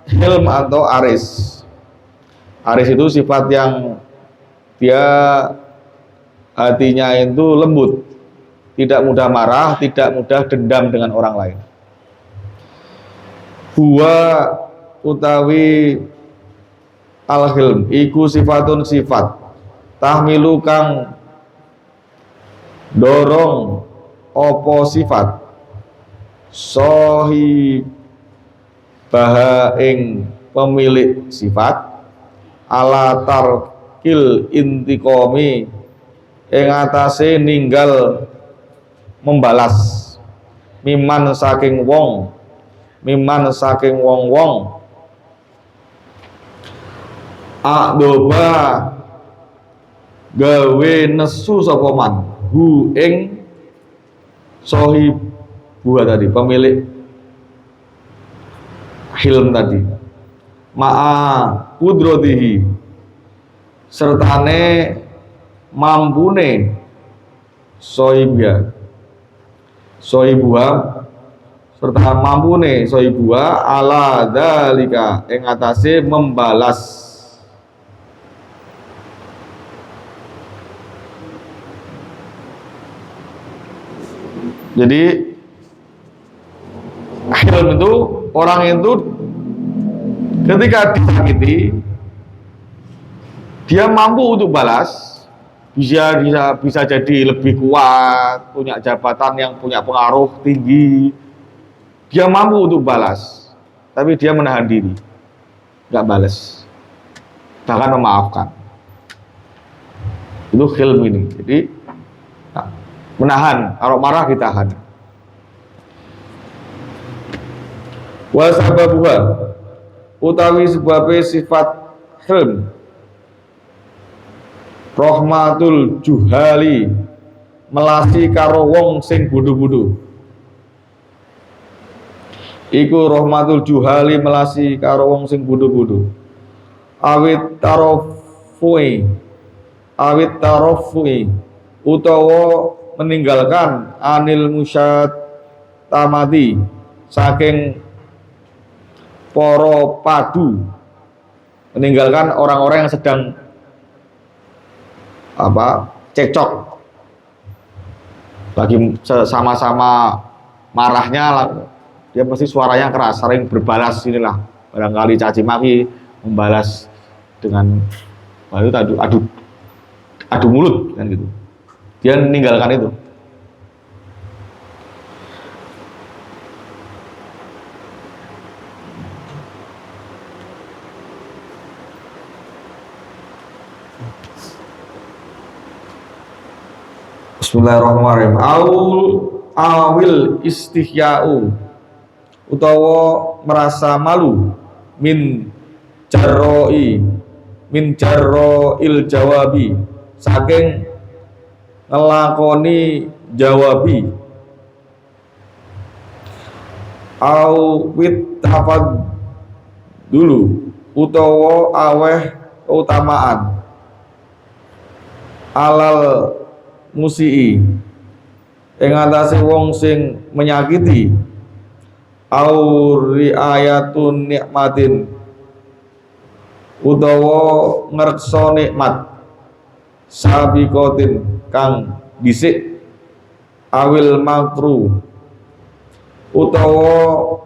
hilm atau aris. Aris itu sifat yang dia hatinya itu lembut, tidak mudah marah, tidak mudah dendam dengan orang lain. Huwa utawi al-hilm iku sifatun sifat tahmilu kang dorong opo sifat sohibaha ing pemilik sifat ala tarkil intiqomi ing atase ninggal membalas miman saking wong akdoba gawe nesu sapa man hu ing sohibuha tadi, pemilik hilm tadi, ma'a kudrotihi sertane mampune sohibuha serta mampune sohibuha ala dalika ing atase membalas. Jadi hilm itu orang itu ketika disakiti dia mampu untuk balas, bisa jadi lebih kuat, punya jabatan yang punya pengaruh tinggi, dia mampu untuk balas, tapi dia menahan diri, nggak balas, bahkan memaafkan. Itu hilm ini. Jadi menahan, kalau marah ditahan. Wa sababuha utawi sebabe sifat hilm. Rahmatul juhali melasi karo wong sing bodho-bodho. Iku rahmatul juhali melasi karo wong sing bodho-bodho. Awit tarofui utawa meninggalkan anil musyatamati saking para padu, meninggalkan orang-orang yang sedang cekcok, lagi sama-sama marahnya, dia pasti suaranya keras, sering berbalas inilah, barangkali caci maki, membalas dengan adu mulut kan gitu. Dia meninggalkan itu. Bismillahirrahmanirrahim. Awil istihya'u utawa merasa malu min jarro'il jawabi saking ngelakoni jawabi awit tafad dulu utawa aweh keutamaan alal musii ing atase wong sing menyakiti au riayatun nikmatin utawa ngreksa nikmat sabiqatin kang dhisik awil makru utawa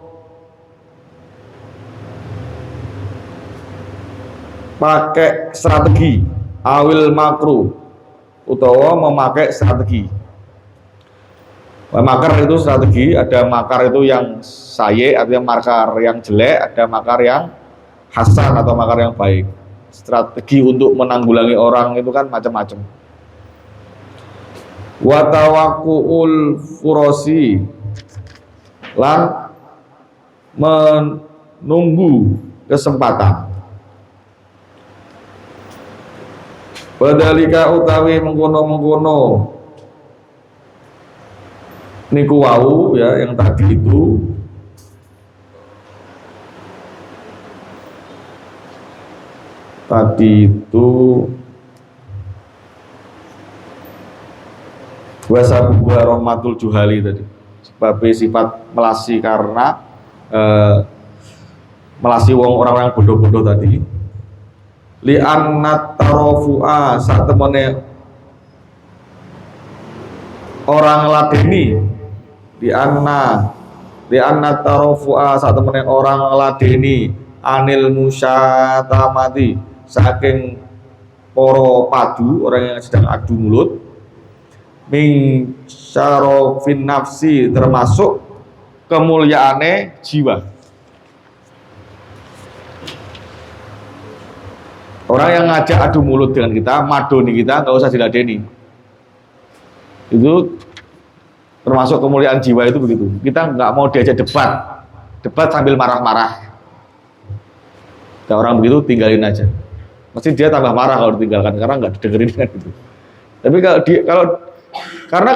pakai strategi awil makru utawa memakai strategi. Makar itu strategi, ada makar itu yang saye, artinya makar yang jelek, ada makar yang hasan atau makar yang baik. Strategi untuk menanggulangi orang itu kan macam-macam. Wa tawaqqu'ul furosi lan menunggu kesempatan. Padhalika utawi mengkono-mengkono niku wau ya yang tadi itu bahasa buah rahmatul juhali tadi sebagai sifat melasi karena melasi wong orang-orang bodoh-bodoh tadi li annat tarofu'a saat temene orang ladeni li annat tarofu'a saat temene orang ladeni anil musyatamati saking poro padu orang yang sedang adu mulut min syarofin nafsi termasuk kemuliaane jiwa. Orang yang ngajak adu mulut dengan kita, madoni kita, nggak usah diladeni. Itu termasuk kemuliaan jiwa itu begitu. Kita nggak mau diajak debat sambil marah-marah. Nah, orang begitu tinggalin aja. Mesti dia tambah marah kalau ditinggalkan karena nggak didengerin kan gitu. Tapi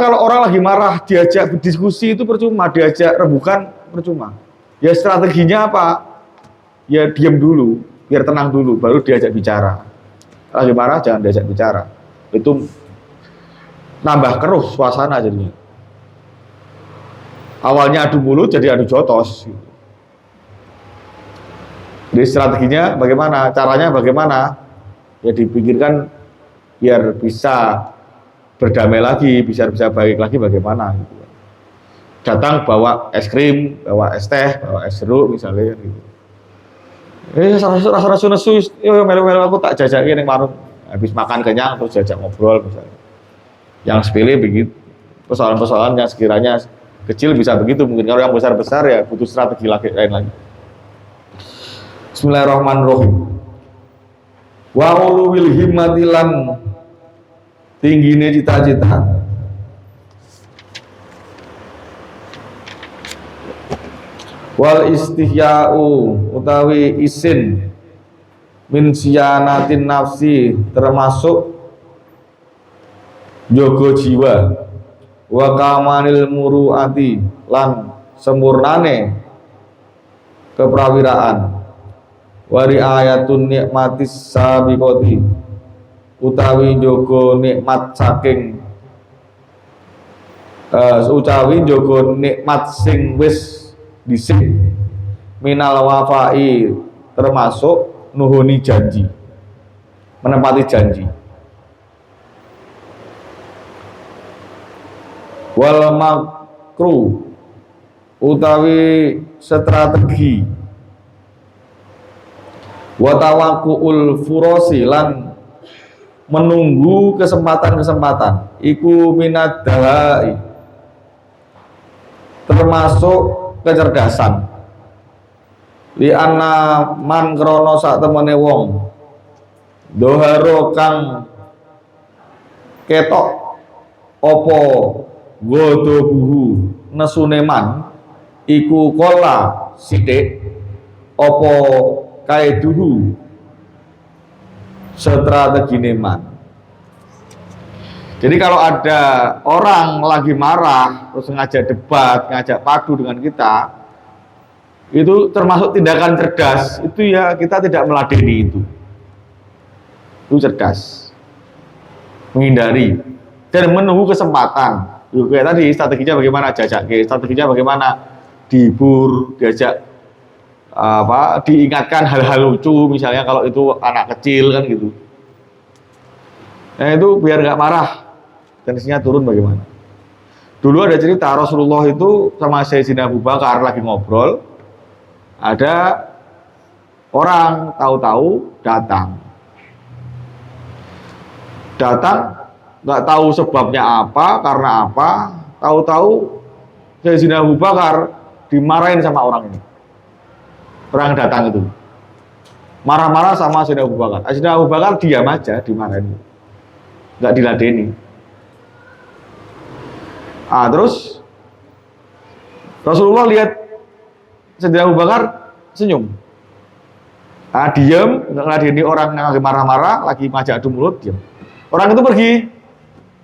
kalau orang lagi marah diajak berdiskusi itu percuma, diajak rebukan percuma. Ya strateginya apa? Ya diam dulu. Biar tenang dulu, baru diajak bicara. Lagi marah jangan diajak bicara. Itu nambah keruh suasana jadinya. Awalnya adu mulut jadi adu jotos. Jadi strateginya bagaimana? Caranya bagaimana? Ya dipikirkan biar bisa berdamai lagi, bisa baik lagi bagaimana. Gitu. Datang bawa es krim, bawa es teh, bawa es jeruk misalnya. Gitu. Rasa nesu, melu-melu aku tak jajakin yang warung. Habis makan kenyang terus jajak ngobrol misalnya. Yang sepele begitu. Persoalan-persoalan yang sekiranya kecil bisa begitu. Mungkin kalau yang besar-besar ya butuh strategi lain lagi. Bismillahirrahmanirrahim. Wa ulul himmati lan tinggine cita-cita. Wal istihya'u utawi isin min siyanatin nafsi termasuk jogo jiwa wa kamanil muru'ati lan sempurnane keprawiraan wari ayatun nikmatis sabiqoti utawi jogo nikmat saking utawi jogo nikmat sing wis dhisik minal wafai termasuk nuhuni janji, menepati janji. Wal makru utawi strategi wa tawakkuul furosi lan menunggu kesempatan-kesempatan iku minad dahai termasuk kecerdasan li anna man krono sak temene wong doharo kang ketok opo godobuhu nesuneman iku kola sithik opo kaeduhu strategine man. Jadi kalau ada orang lagi marah terus ngajak debat, ngajak padu dengan kita, itu termasuk tindakan cerdas. Itu ya kita tidak meladeni itu. Itu cerdas. Menghindari dan menunggu kesempatan. Kayak tadi strateginya bagaimana jajak, strateginya bagaimana dihibur, diajak diingatkan hal-hal lucu misalnya kalau itu anak kecil kan gitu. Nah itu biar nggak marah. Tensinya turun bagaimana? Dulu ada cerita Rasulullah itu sama Sayyidina Abu Bakar lagi ngobrol, ada orang tahu-tahu datang, nggak tahu sebabnya apa, karena apa, tahu-tahu Sayyidina Abu Bakar dimarahin sama orang ini, orang datang itu, marah-marah sama Sayyidina Abu Bakar. Sayyidina Abu Bakar diam aja, dimarahin, nggak diladeni. Terus Rasulullah lihat Sayyidina Abu Bakar senyum. Diam, nggak ngeladeni orang yang lagi marah-marah, lagi majak adu mulut, diam. Orang itu pergi,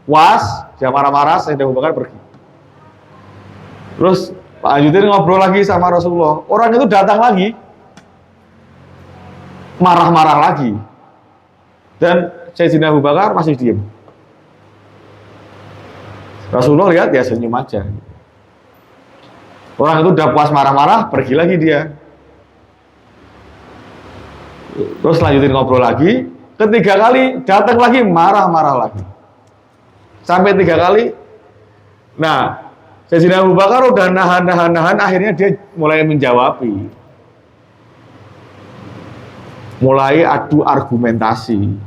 was, dia marah-marah, Sayyidina Abu Bakar pergi. Terus Pak Anjutin ngobrol lagi sama Rasulullah. Orang itu datang lagi, marah-marah lagi, dan Sayyidina Abu Bakar masih diam. Rasulullah lihat ya senyum aja. Orang itu udah puas marah-marah, pergi lagi dia. Terus lanjutin ngobrol lagi. Ketiga kali datang lagi, marah-marah lagi. Sampai 3 kali. Nah, Sayyidina Abu Bakar udah nahan, akhirnya dia mulai menjawabi. Mulai adu argumentasi.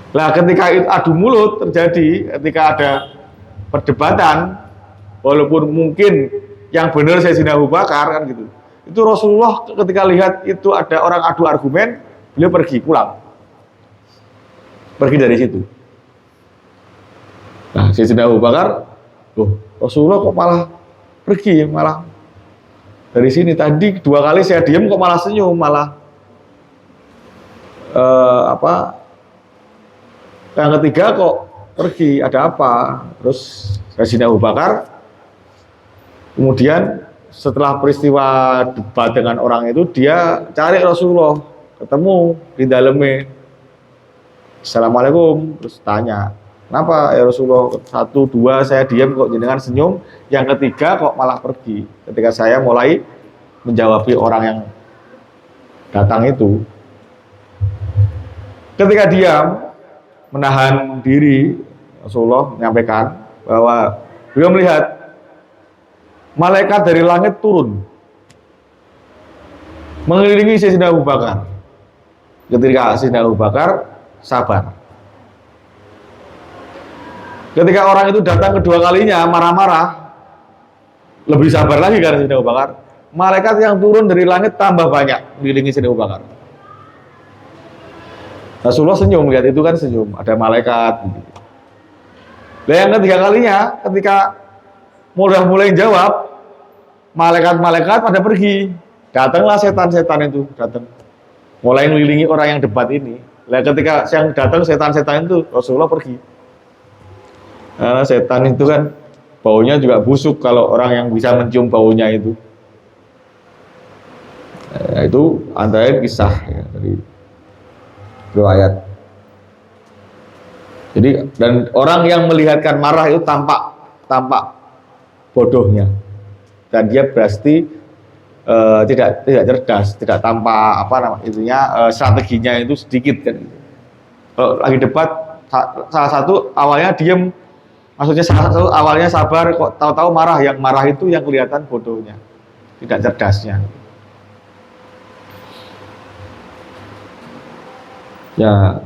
Nah, ketika itu adu mulut terjadi, ketika ada perdebatan, walaupun mungkin yang benar Sayyidina Abu Bakar kan gitu. Itu Rasulullah ketika lihat itu ada orang adu argumen, beliau pergi pulang. Pergi dari situ. Nah, Sayyidina Abu Bakar, Rasulullah kok malah pergi, malah dari sini. Tadi 2 kali saya diam kok malah senyum, malah yang ketiga kok pergi, ada apa? Terus Sayyidina Abu Bakar kemudian setelah peristiwa debat dengan orang itu, dia cari Rasulullah, ketemu di dalamnya. Assalamualaikum, terus tanya, kenapa ya Rasulullah? 1, 2 saya diam kok jenengan senyum, yang ketiga kok malah pergi. Ketika saya mulai menjawabi orang yang datang itu, ketika diam menahan diri, Rasulullah menyampaikan bahwa beliau melihat malaikat dari langit turun mengelilingi Sayyidina Abu Bakar. Ketika Sayyidina Abu Bakar sabar. Ketika orang itu datang kedua kalinya marah-marah, lebih sabar lagi karena Sayyidina Abu Bakar. Malaikat yang turun dari langit tambah banyak mengelilingi Sayyidina Abu Bakar. Rasulullah senyum, lihat itu kan senyum, ada malaikat. Dan yang ketiga kalinya, ketika mulai jawab, malaikat-malaikat pada pergi. Datanglah setan-setan itu, datang. Mulai ngelilingi orang yang debat ini. Lah ketika yang datang setan-setan itu, Rasulullah pergi. Nah, setan itu kan baunya juga busuk kalau orang yang bisa mencium baunya itu. Itu antara kisah ya, dari riwayat. Jadi dan orang yang melihatkan marah itu tampak bodohnya, dan dia pasti tidak cerdas, tidak tampak strateginya itu sedikit kan. Kalau lagi debat salah satu awalnya diem, maksudnya salah satu awalnya sabar, kok tahu-tahu marah. Yang marah itu yang kelihatan bodohnya, tidak cerdasnya. Ya,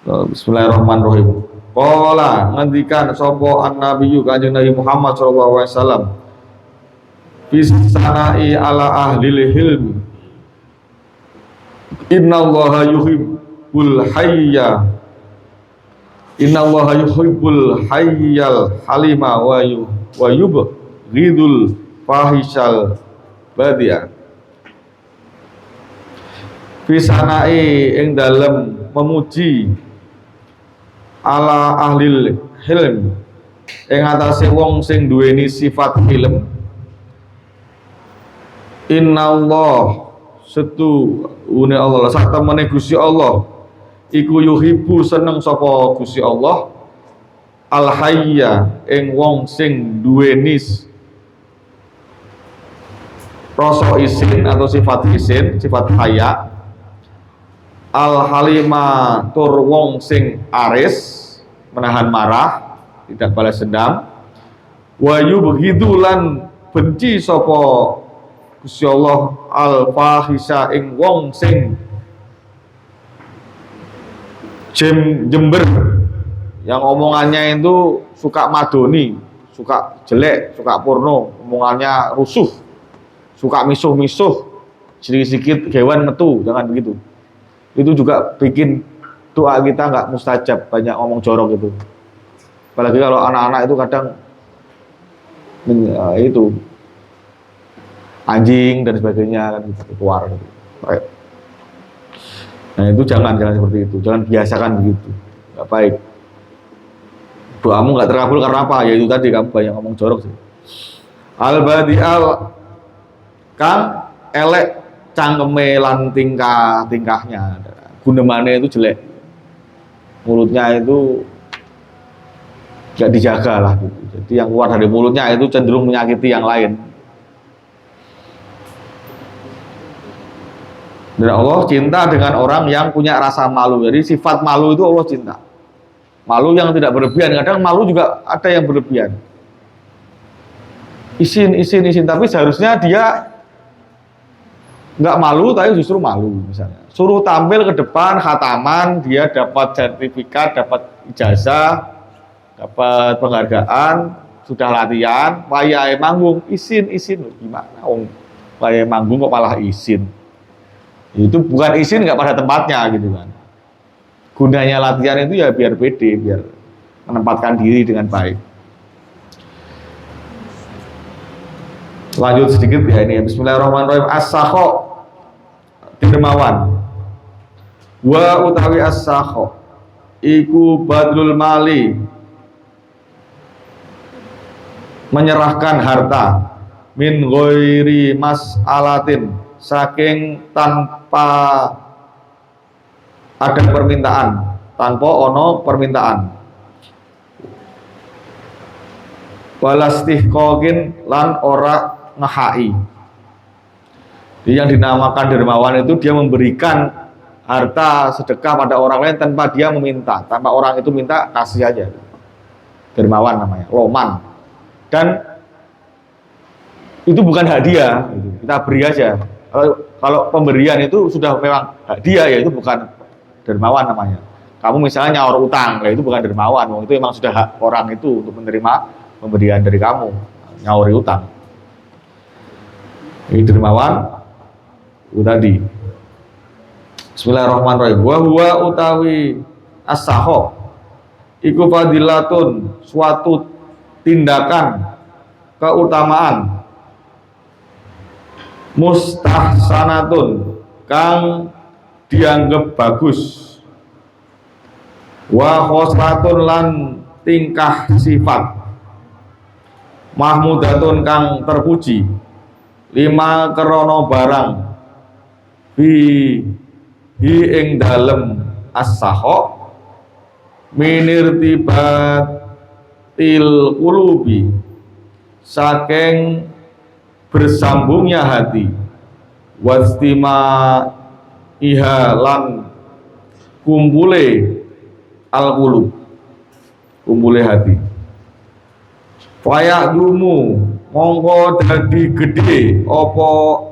Bismillahirrahmanirrahim. Qala ngendikan sapa an-nabiyyu kanjeng Nabi Muhammad sallallahu alaihi wasallam bisanai ala ahlil hilmi innallaha yuhibbul hayyal halima wa yubghidul fahishal badi'a. Bisanai ing dalem memuji ala ahlil hilm ing atase wong sing duweni sifat hilm. Innallah setuhune Allah, sak temene Gusti Allah iku yuhibbu seneng sapa Gusti Allah al hayya ing wong sing duweni rasa isin atau sifat isin, sifat haya. Al halima tur wong sing aris, menahan marah, tidak balas dendam. Wa yubghidulan benci sapa Gusti Allah al fahisha ing wong sing jember, yang omongannya itu suka madoni, suka jelek, suka porno, omongannya rusuh, suka misuh-misuh, sedikit-sedikit hewan metu, jangan begitu. Itu juga bikin doa kita nggak mustajab, banyak ngomong jorok itu. Apalagi kalau anak-anak itu kadang itu anjing dan sebagainya kan keluar gitu. Nah itu jangan seperti itu, jangan biasakan begitu, nggak baik. Doamu nggak terkabul karena apa? Ya itu tadi, kamu banyak ngomong jorok sih. Al-badi'al kang elek cangkeme lan tingkahnya, gunemane itu jelek, mulutnya itu gak dijaga lah gitu. Jadi yang keluar dari mulutnya itu cenderung menyakiti yang lain. Dan Allah cinta dengan orang yang punya rasa malu. Jadi sifat malu itu Allah cinta. Malu yang tidak berlebihan. Kadang malu juga ada yang berlebihan. Isin. Tapi seharusnya dia nggak malu, tapi justru malu. Misalnya suruh tampil ke depan khataman, dia dapat sertifikat, dapat ijazah, dapat penghargaan, sudah latihan, wayahe manggung isin gimana? Wayahe manggung kok malah isin? Itu bukan isin, nggak pada tempatnya gitu kan. Gunanya latihan itu ya biar pede, biar menempatkan diri dengan baik. Lanjut sedikit ya ini. Bismillahirrahmanirrahim. As-sakho dermawan. Wa utawi as-sakho iku badrul mali, menyerahkan harta, min ghairi mas'alatin, saking tanpa ada permintaan, tanpa ono permintaan. Walastihqaqin lan ora ngehai. Jadi yang dinamakan dermawan itu dia memberikan harta sedekah pada orang lain tanpa dia meminta, tanpa orang itu minta, kasih aja. Dermawan namanya, loman. Dan itu bukan hadiah, kita beri aja. Kalau pemberian itu sudah memang hadiah, ya itu bukan dermawan namanya. Kamu misalnya nyaur utang, ya itu bukan dermawan, itu memang sudah hak orang itu untuk menerima pemberian dari kamu, nyauri utang. Ini dermawan itu tadi. Bismillahirrahmanirrahim. Wa huwa utawi as-sakho iku fadilatun, suatu tindakan keutamaan, mustahsanatun kang dianggap bagus, wa khoslatun lan tingkah sifat, mahmudatun kang terpuji, lima kerono barang hi ing dalem as-saho minir tibatil qulubi saking bersambungnya hati, wastima iha lan kumpule al qulub, kumpule hati, fayak dumu mongko dadi gede opo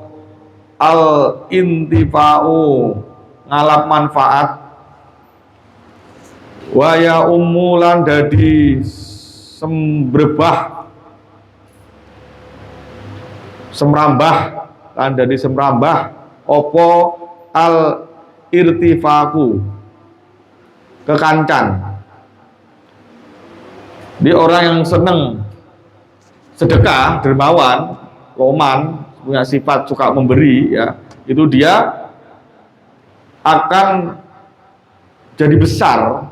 al intifa'u ngalap manfaat, waya umulan dadi semrambah lan dadi semrambah opo al irtifaku kekancan. Di orang yang seneng sedekah, dermawan, loman, punya sifat suka memberi, ya, itu dia akan jadi besar.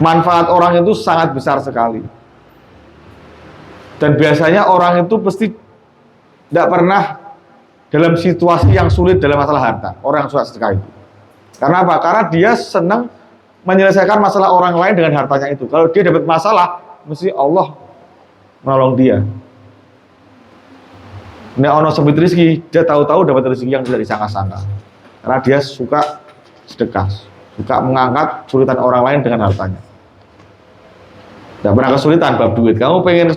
Manfaat orang itu sangat besar sekali. Dan biasanya orang itu pasti tidak pernah dalam situasi yang sulit dalam masalah harta. Orang yang suka sedekah itu. Karena apa? Karena dia senang menyelesaikan masalah orang lain dengan hartanya itu. Kalau dia dapat masalah, mesti Allah menolong dia. Nek ono sebut rezeki, dia tahu-tahu dapat rezeki yang tidak disangka-sangka. Karena dia suka sedekah, suka mengangkat kesulitan orang lain dengan hartanya. Tidak pernah kesulitan bab duit. Kamu pengen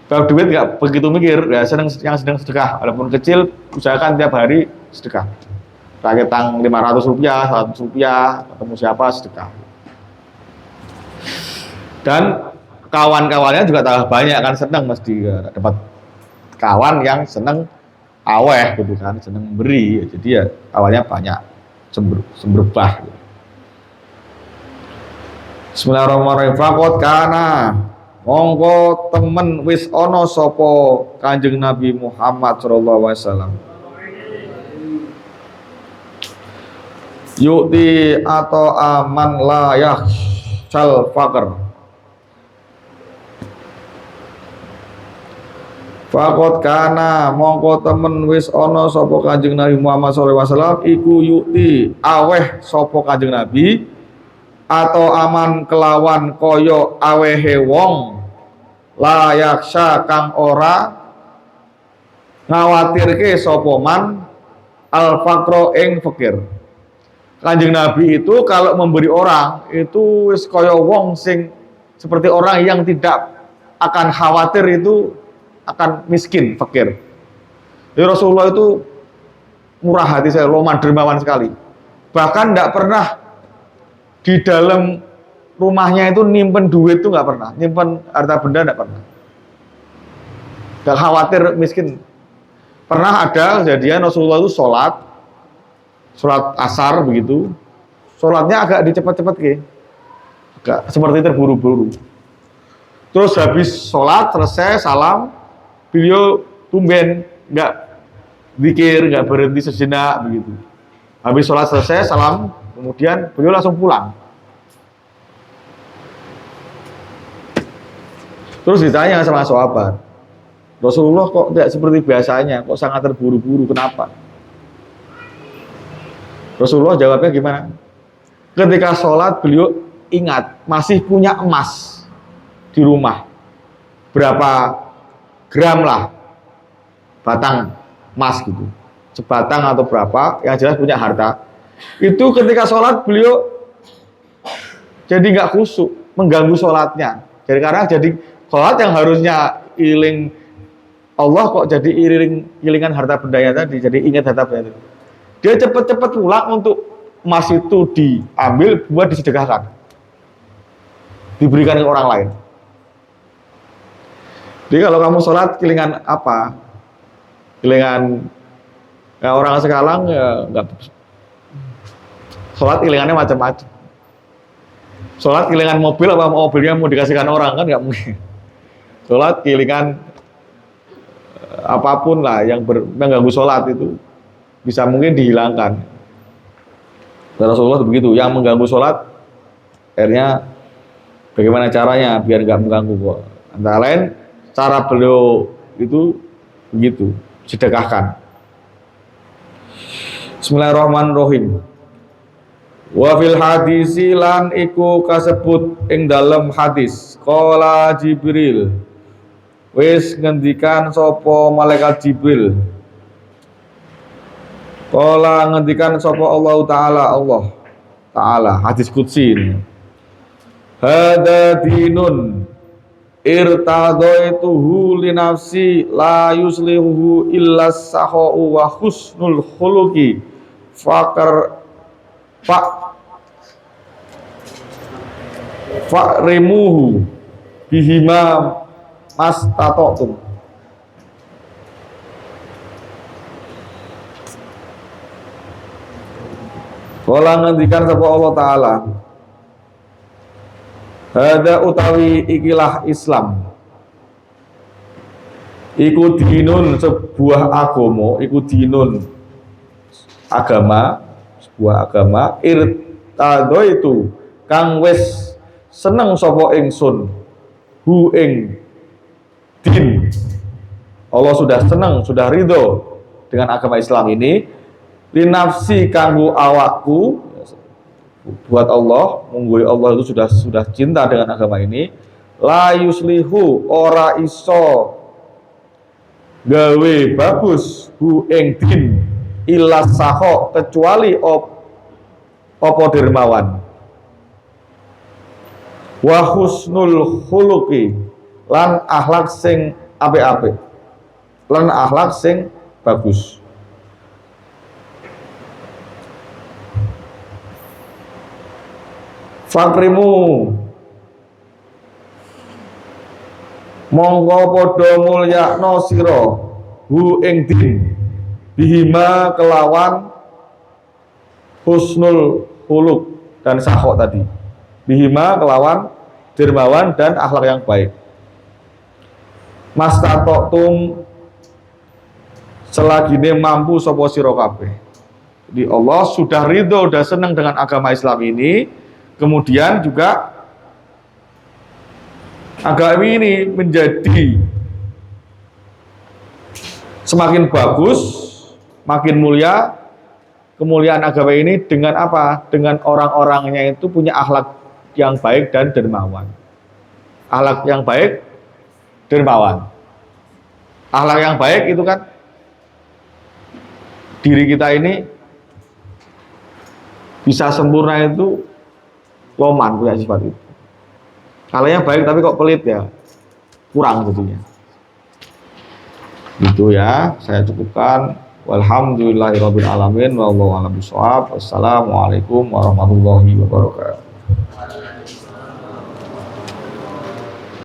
bab duit nggak begitu mikir, ya senang yang sedang sedekah, walaupun kecil, usahakan tiap hari sedekah. Pakai tang 500 rupiah, 100 rupiah, ketemu siapa sedekah. Dan kawan-kawannya juga tambah banyak kan, senang mesti ya, dapat kawan yang senang aweh gitu kan, senang beri, jadi ya awalnya banyak semberbah gitu. Bismillahirrahmanirrahim. Faqad kana mongko temen wis ana sapa Kanjeng Nabi Muhammad sallallahu alaihi wasallam, yu'ti atau aman la yakhshal faqr. Faqad kana mongko temen wis ana sapa Kanjeng Nabi Muhammad sallallahu alaihi wasallam iku yu'ti aweh sapa Kanjeng Nabi atau aman kelawan koyo awehe wong la yaksha kang ora ngawatirke sapa man al faqro ing fakir. Kanjeng Nabi itu kalau memberi orang itu wis koyo wong sing seperti orang yang tidak akan khawatir itu akan miskin, fakir. Jadi Rasulullah itu murah hati, saya loman dermawan sekali. Bahkan tidak pernah di dalam rumahnya itu nyimpen duit, itu nggak pernah, nyimpen harta benda nggak pernah. Gak khawatir miskin. Pernah ada kejadian Rasulullah itu sholat asar begitu, sholatnya agak dicepat-cepat agak seperti terburu-buru. Terus habis sholat selesai salam, beliau tumben nggak zikir, nggak berhenti sejenak begitu. Habis sholat selesai salam, kemudian beliau langsung pulang. Terus ditanya sama sahabat, Rasulullah kok tidak seperti biasanya, kok sangat terburu-buru, kenapa? Rasulullah jawabnya gimana? Ketika sholat beliau ingat masih punya emas di rumah, berapa gram lah, batang emas gitu, sebatang atau berapa, yang jelas punya harta. Itu ketika sholat beliau jadi nggak khusyuk, mengganggu sholatnya. Jadi karena jadi sholat yang harusnya iling Allah kok jadi ilingan harta bendanya tadi, jadi ingat harta benda tadi. Dia cepat-cepat pulang untuk emas itu diambil buat disedekahkan, diberikan ke orang lain. Jadi kalau kamu sholat kelingan apa? Kelingan ya orang sekarang ya nggak. Sholat ilingannya macam-macam. Sholat ilingan mobil apa mobilnya mau dikasihkan orang kan nggak mungkin. Sholat ilingan apapun lah yang mengganggu sholat itu bisa mungkin dihilangkan. Dan Rasulullah begitu, yang mengganggu sholat akhirnya bagaimana caranya biar nggak mengganggu kok. Antara lain cara beliau itu begitu, sedekahkan. Bismillahirrahmanirrahim. Wa fil hadisi lan iku kasebut ing dalem hadis qala Jibril wis ngendikan sapa malaikat Jibril qala ngendikan sapa Allah Ta'ala hadis qudsi ini hada dinun irtadaituhu li nafsi la yuslihu illa sahu wa husnul khuluqi fa'rimuhu bihima mastata'tum. Kala ngendikan sapa Allah Ta'ala hada utawi ikilah Islam iku dinun sebuah agama, iku dinun agama, sebuah agama irtado itu kang wis seneng sapa ingsun hu ing din. Allah sudah seneng, sudah ridho dengan agama Islam ini linafsi kanggo awakku, buat Allah, menggui Allah itu sudah cinta dengan agama ini. La yuslihu ora iso gawe bagus hu ing din illa saho kecuali apa dermawan wa husnul khuluqi lan akhlak sing apik-apik, lan akhlak sing bagus. Fakrimu monggo padha mulyakno sira hu ing din bihima kelawan husnul khuluq dan sakhok tadi, bihima kelawan dermawan dan akhlak yang baik. Mastata'tum selagine mampu sapa sira kabeh. Jadi Allah sudah ridho dan senang dengan agama Islam ini. Kemudian juga agama ini menjadi semakin bagus, makin mulia. Kemuliaan agama ini dengan apa? Dengan orang-orangnya itu punya akhlak yang baik dan dermawan. Akhlak yang baik, dermawan. Akhlak yang baik itu kan diri kita ini bisa sempurna itu loman punya sifat itu. Kalau yang baik tapi kok pelit ya kurang tentunya. Itu ya, saya cukupkan. Walhamdulillahirabbil alamin wallahu a'lam bishawab. Wassalamualaikum warahmatullahi wabarakatuh.